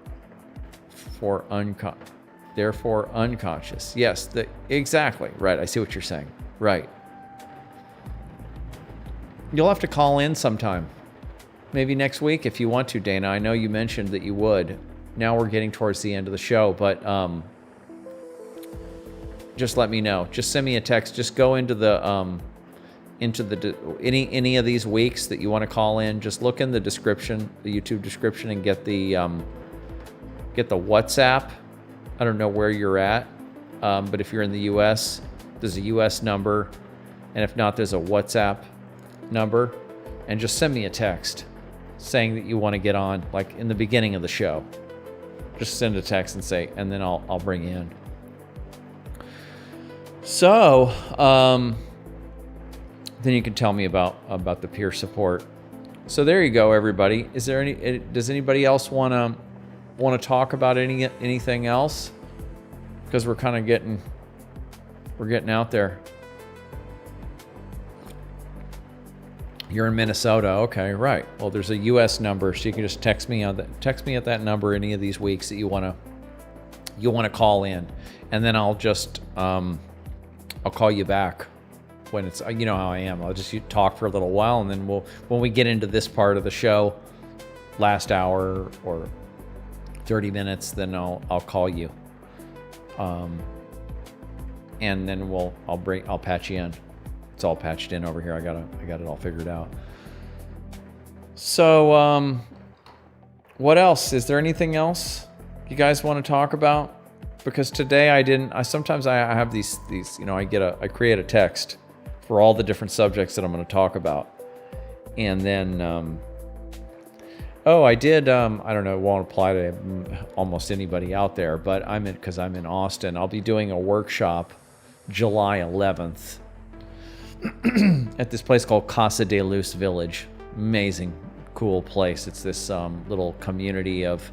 unconscious. Yes, exactly. Right, I see what you're saying. Right. You'll have to call in sometime. Maybe next week if you want to, Dana. I know you mentioned that you would. Now we're getting towards the end of the show, but just let me know. Just send me a text. Just go into any of these weeks that you want to call in. Just look in the description, the YouTube description, and get the WhatsApp. I don't know where you're at, but if you're in the U.S., there's a U.S. number, and if not, there's a WhatsApp number, and just send me a text saying that you want to get on, like in the beginning of the show. Just send a text and say, and then I'll bring you in. So, then you can tell me about the peer support. So there you go, everybody. Does anybody else want to talk about anything else? Because we're kind of getting out there. You're in Minnesota, okay, right? Well, there's a U.S. number, so you can just text me at that number any of these weeks that you want to call in, and then I'll just I'll call you back when it's, you know how I am. I'll just talk for a little while, and then when we get into this part of the show, last hour or 30 minutes, then I'll call you, and then I'll patch you in. It's all patched in over here. I got it all figured out. So, what else? Is there anything else you guys want to talk about? Because today sometimes I have these, I create a text for all the different subjects that I'm going to talk about. And then, I did, I don't know, it won't apply to almost anybody out there, but because I'm in Austin, I'll be doing a workshop July 11th at this place called Casa de Luz Village. Amazing, cool place. It's this little community of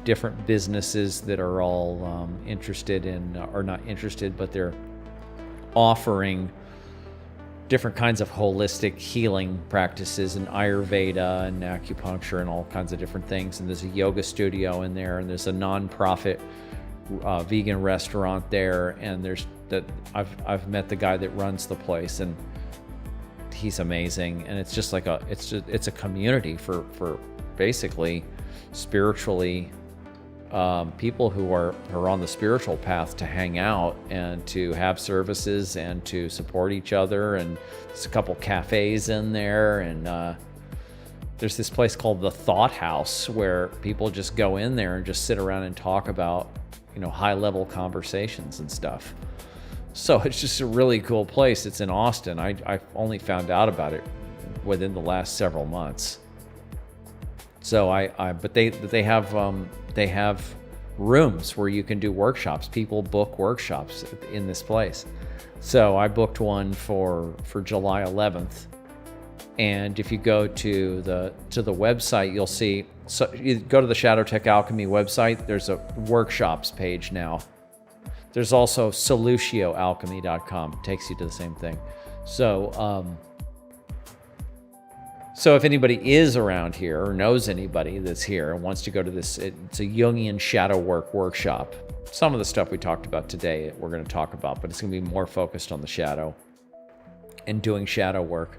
different businesses that are all interested in, or not interested, but they're offering different kinds of holistic healing practices and Ayurveda and acupuncture and all kinds of different things. And there's a yoga studio in there, and there's a non-profit vegan restaurant there. And I've met the guy that runs the place, and he's amazing. And it's just like it's a community for basically spiritually people who are on the spiritual path to hang out and to have services and to support each other. And there's a couple cafes in there, and there's this place called the Thought House where people just go in there and just sit around and talk about, high level conversations and stuff. So it's just a really cool place. It's in Austin. I only found out about it within the last several months. So but they have rooms where you can do workshops. People book workshops in this place. So I booked one for July 11th. And if you go to the website, you'll see. So you go to the Shadow Tech Alchemy website. There's a workshops page now. There's also solutioalchemy.com. Takes you to the same thing. So if anybody is around here or knows anybody that's here and wants to go to this, it's a Jungian shadow work workshop. Some of the stuff we talked about today we're going to talk about, but it's going to be more focused on the shadow and doing shadow work.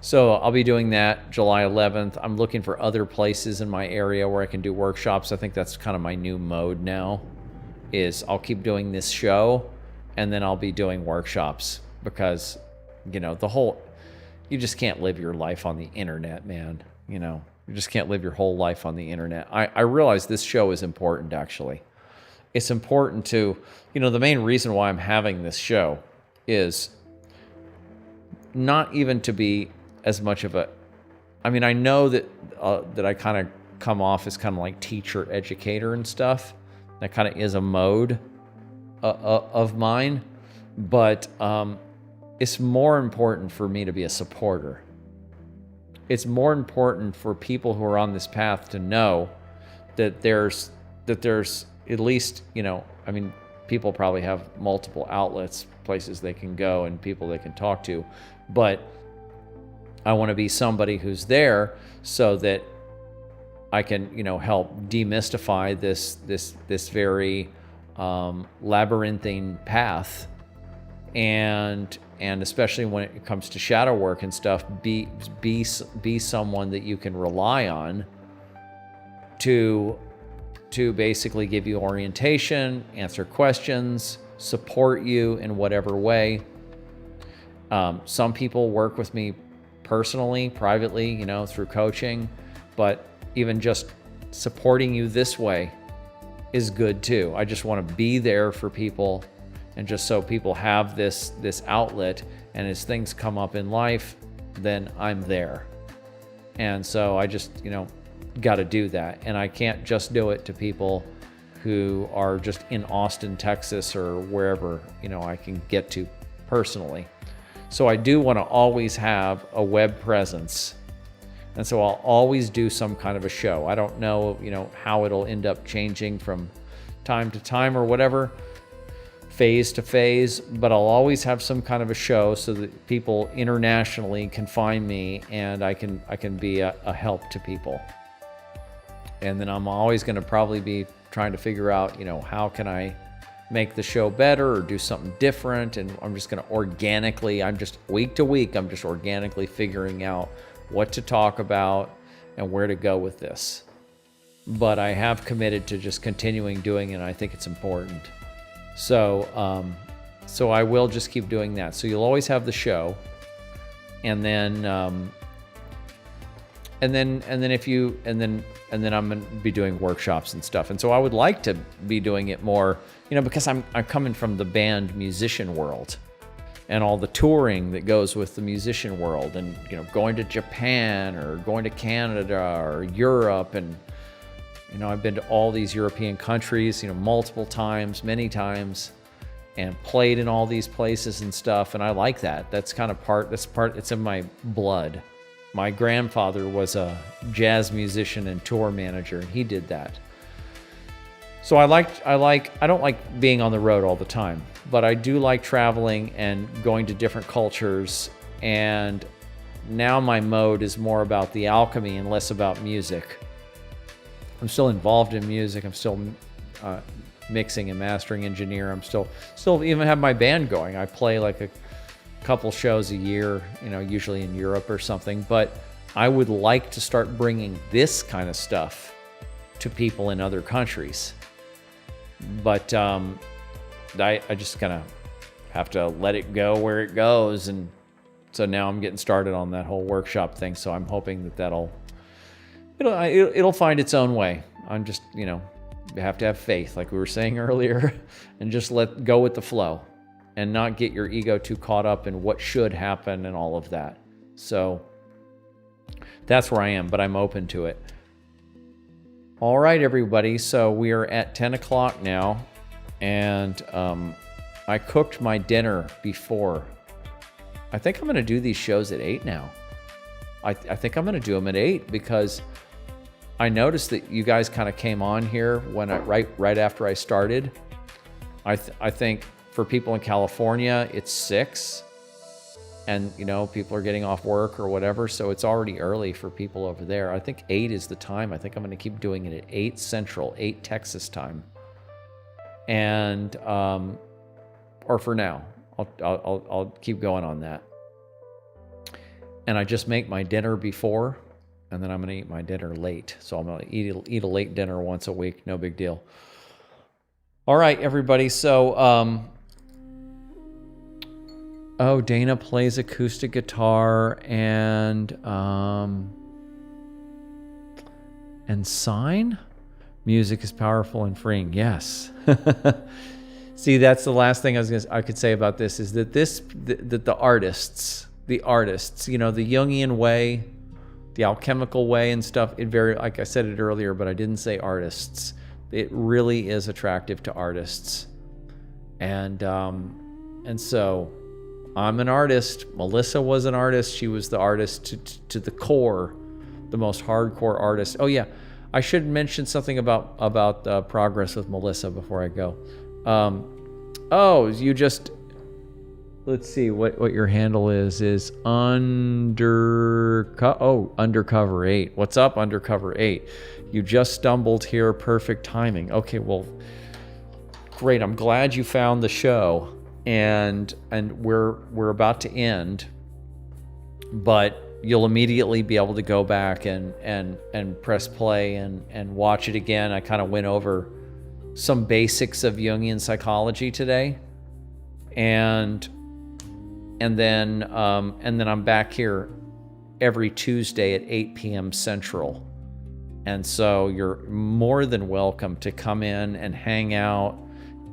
So I'll be doing that July 11th. I'm looking for other places in my area where I can do workshops. I think that's kind of my new mode now, is I'll keep doing this show and then I'll be doing workshops, because, you just can't live your life on the internet, man. You just can't live your whole life on the internet. I realize this show is important, actually. It's important to, the main reason why I'm having this show is not even to be as much of I know that I kind of come off as kind of like teacher, educator and stuff. That kind of is a mode of mine. But it's more important for me to be a supporter. It's more important for people who are on this path to know that there's at least, people probably have multiple outlets, places they can go and people they can talk to. But I want to be somebody who's there so that I can, help demystify this very labyrinthine path. And especially when it comes to shadow work and stuff, be someone that you can rely on to basically give you orientation, answer questions, support you in whatever way. Some people work with me personally, privately, through coaching, but even just supporting you this way is good too. I just want to be there for people. And just so people have this outlet, and as things come up in life, then I'm there. And so I just, got to do that. And I can't just do it to people who are just in Austin, Texas, or wherever, I can get to personally. So I do want to always have a web presence. And so I'll always do some kind of a show. I don't know, how it'll end up changing from time to time or whatever, phase to phase, but I'll always have some kind of a show so that people internationally can find me and I can be a help to people. And then I'm always going to probably be trying to figure out, how can I make the show better or do something different. And I'm just going to organically, week to week, I'm just organically figuring out what to talk about and where to go with this. But I have committed to just continuing doing it, and I think it's important. So I will just keep doing that. So you'll always have the show, and then I'm going to be doing workshops and stuff. And so I would like to be doing it more, because I'm coming from the band musician world. and all the touring that goes with the musician world, and going to Japan or going to Canada or Europe, and I've been to all these European countries, multiple times, many times, and played in all these places and stuff, and I like that. That's it's in my blood. My grandfather was a jazz musician and tour manager, and he did that. So I don't like being on the road all the time, but I do like traveling and going to different cultures, and now my mode is more about the alchemy and less about music. I'm still involved in music. I'm still mixing and mastering engineer. I'm still even have my band going. I play like a couple shows a year, usually in Europe or something, but I would like to start bringing this kind of stuff to people in other countries. But I just kind of have to let it go where it goes, and so now I'm getting started on that whole workshop thing. So I'm hoping that'll find its own way. I'm just you have to have faith, like we were saying earlier, and just let go with the flow, and not get your ego too caught up in what should happen and all of that. So that's where I am, but I'm open to it. All right, everybody. So we are at 10 o'clock now, and I cooked my dinner before. I think I'm going to do these shows at 8 now. I think I'm going to do them at 8 because I noticed that you guys kind of came on here when right after I started. I think for people in California, it's 6. And, people are getting off work or whatever, so it's already early for people over there. I think 8 is the time. I think I'm going to keep doing it at 8 Central, 8 Texas time. And, or for now, I'll keep going on that. And I just make my dinner before, and then I'm going to eat my dinner late. So I'm going to eat a late dinner once a week. No big deal. All right, everybody. So, Dana plays acoustic guitar and sign. Music is powerful and freeing. Yes. See, that's the last thing I could say about this is that the artists, the Jungian way, the alchemical way and stuff, like I said it earlier, but I didn't say artists. It really is attractive to artists. And so I'm an artist. Melissa was an artist. She was the artist to the core, the most hardcore artist. Oh yeah, I should mention something about progress with Melissa before I go. Let's see what your handle is Undercover 8. What's up, Undercover 8? You just stumbled here, perfect timing. Okay, well, great. I'm glad you found the show. And we're about to end, but you'll immediately be able to go back and press play and watch it again. I kind of went over some basics of Jungian psychology today, and then I'm back here every Tuesday at 8 p.m. Central, and so you're more than welcome to come in and hang out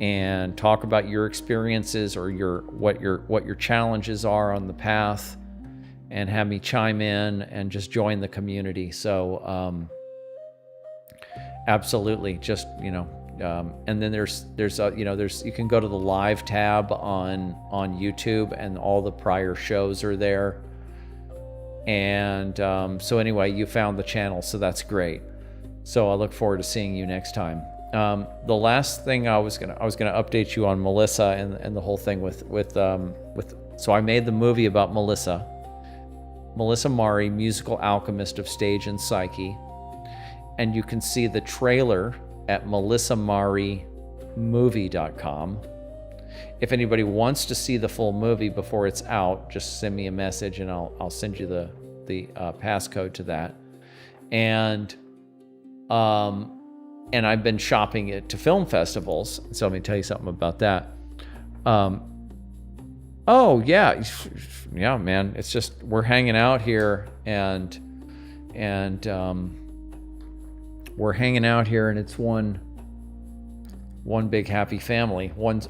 and talk about your experiences or what your challenges are on the path, and have me chime in and just join the community. So absolutely, just and then there's you can go to the live tab on YouTube, and all the prior shows are there. And so anyway, you found the channel, so that's great. So I look forward to seeing you next time. The last thing I was gonna update you on Melissa and the whole thing with so I made the movie about Melissa Mari, musical alchemist of stage and psyche, and you can see the trailer at melissamarimovie.com. If anybody wants to see the full movie before it's out, just send me a message and I'll send you the passcode to that. And I've been shopping it to film festivals. So let me tell you something about that. Oh yeah, man. It's just we're hanging out here and we're hanging out here, and it's one one big happy family, one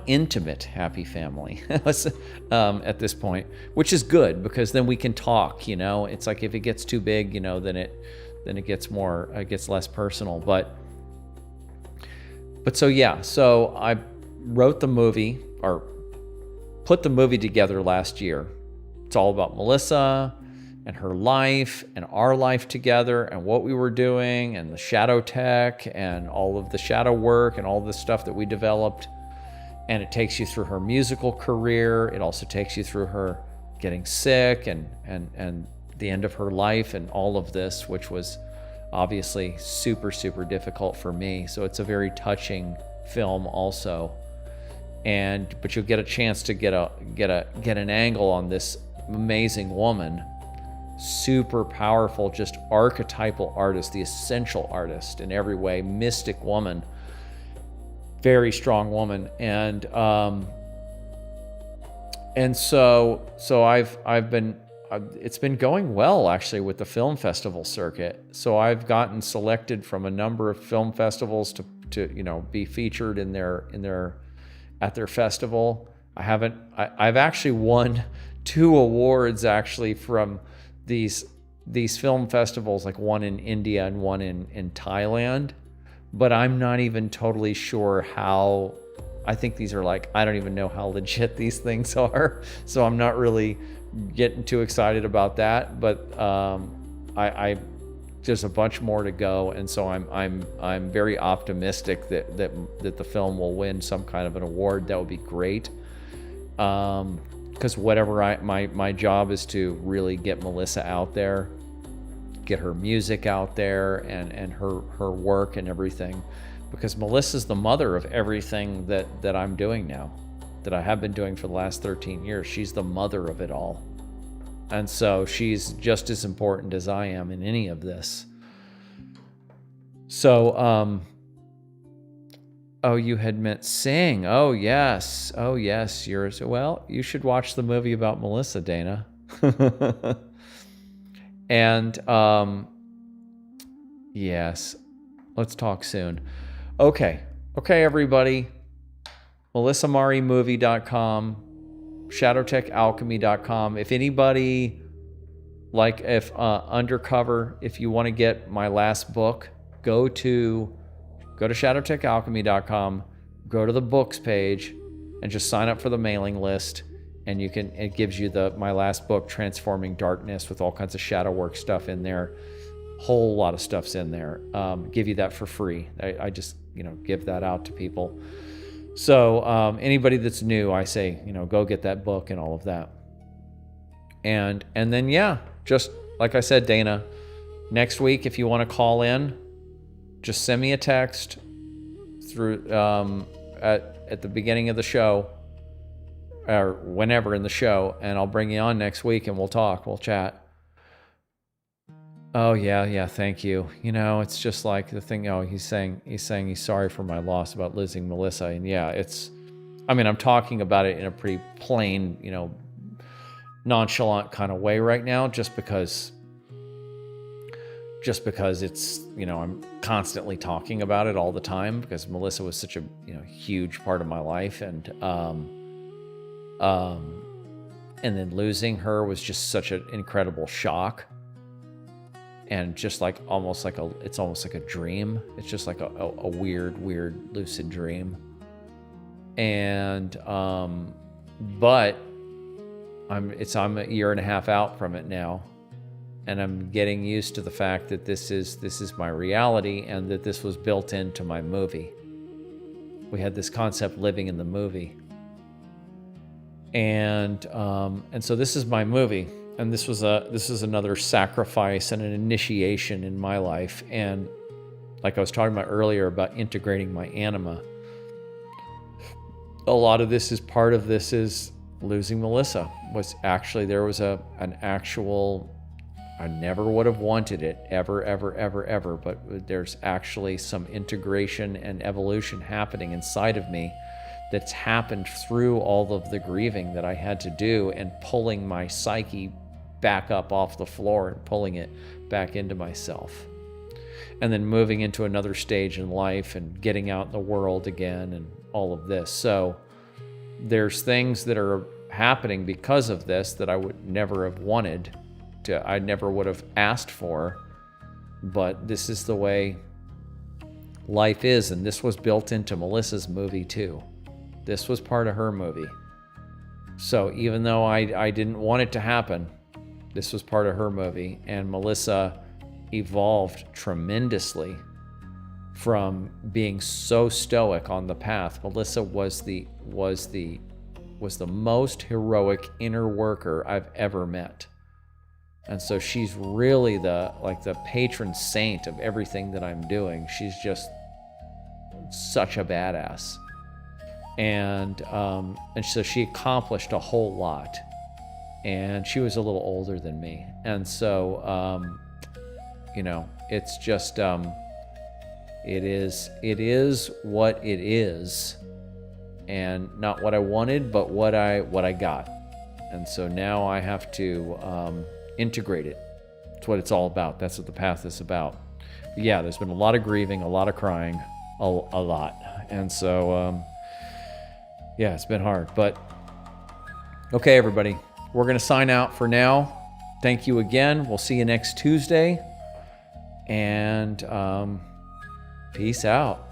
intimate happy family at this point, which is good because then we can talk. It's like if it gets too big, then it gets less personal. But so yeah, so I wrote the movie or put the movie together last year. It's all about Melissa and her life and our life together and what we were doing and the shadow tech and all of the shadow work and all the stuff that we developed. And it takes you through her musical career. It also takes you through her getting sick and the end of her life and all of this, which was obviously super, super difficult for me. So it's a very touching film also. But you'll get a chance to get an angle on this amazing woman, super powerful, just archetypal artist, the essential artist in every way, mystic woman, very strong woman. And so it's been going well actually with the film festival circuit. So I've gotten selected from a number of film festivals to be featured at their festival. I've actually won 2 awards actually from these film festivals, like one in India and one in Thailand, but I'm not even totally sure how. I think these are I don't even know how legit these things are, so I'm not really getting too excited about that. But I there's a bunch more to go, and so I'm very optimistic that the film will win some kind of an award. That would be great. Because whatever my job is to really get Melissa out there, get her music out there and her work and everything, because Melissa's the mother of everything that I'm doing now, that I have been doing for the last 13 years. She's the mother of it all. And so she's just as important as I am in any of this. So, oh, you had meant sing. Oh, yes. Yours. Well, you should watch the movie about Melissa, Dana. And, yes, let's talk soon. Okay, everybody. melissamarimovie.com, shadowtechalchemy.com. If anybody, if undercover, if you want to get my last book, go to shadowtechalchemy.com, go to the books page, and just sign up for the mailing list. And it gives you my last book, Transforming Darkness, with all kinds of shadow work stuff in there. Whole lot of stuff's in there. Give you that for free. I just, give that out to people. So anybody that's new, I say, go get that book and all of that. And then, yeah, just like I said, Dana, next week, if you want to call in, just send me a text through at the beginning of the show or whenever in the show, and I'll bring you on next week and we'll talk, we'll chat. Oh yeah, thank you. It's just like the thing. Oh, he's saying he's sorry for my loss about losing Melissa, and yeah, I'm talking about it in a pretty plain, nonchalant kind of way right now, just because it's, I'm constantly talking about it all the time because Melissa was such a, huge part of my life. And then losing her was just such an incredible shock. And just it's almost like a dream. It's just like a weird lucid dream. And, but I'm a year and a half out from it now. And I'm getting used to the fact that this is my reality and that this was built into my movie. We had this concept living in the movie. And so this is my movie. And this is another sacrifice and an initiation in my life. And like I was talking about earlier about integrating my anima, a lot of this is part of this is losing Melissa. There was an actual, I never would have wanted it ever, but there's actually some integration and evolution happening inside of me that's happened through all of the grieving that I had to do and pulling my psyche back up off the floor and pulling it back into myself. and then moving into another stage in life and getting out in the world again and all of this. So there's things that are happening because of this that I would never have wanted to, I never would have asked for, but this is the way life is. And this was built into Melissa's movie too. This was part of her movie. So even though I didn't want it to happen, this was part of her movie. And Melissa evolved tremendously from being so stoic on the path. Melissa was the most heroic inner worker I've ever met. And so she's really the patron saint of everything that I'm doing. She's just such a badass. And so she accomplished a whole lot. And she was a little older than me. And so, it's just, it is what it is. And not what I wanted, but what I got. And so now I have to integrate it. That's what it's all about. That's what the path is about. But yeah, there's been a lot of grieving, a lot of crying, a lot. And so, yeah, it's been hard. But okay, everybody, we're going to sign out for now. Thank you again. We'll see you next Tuesday. And peace out.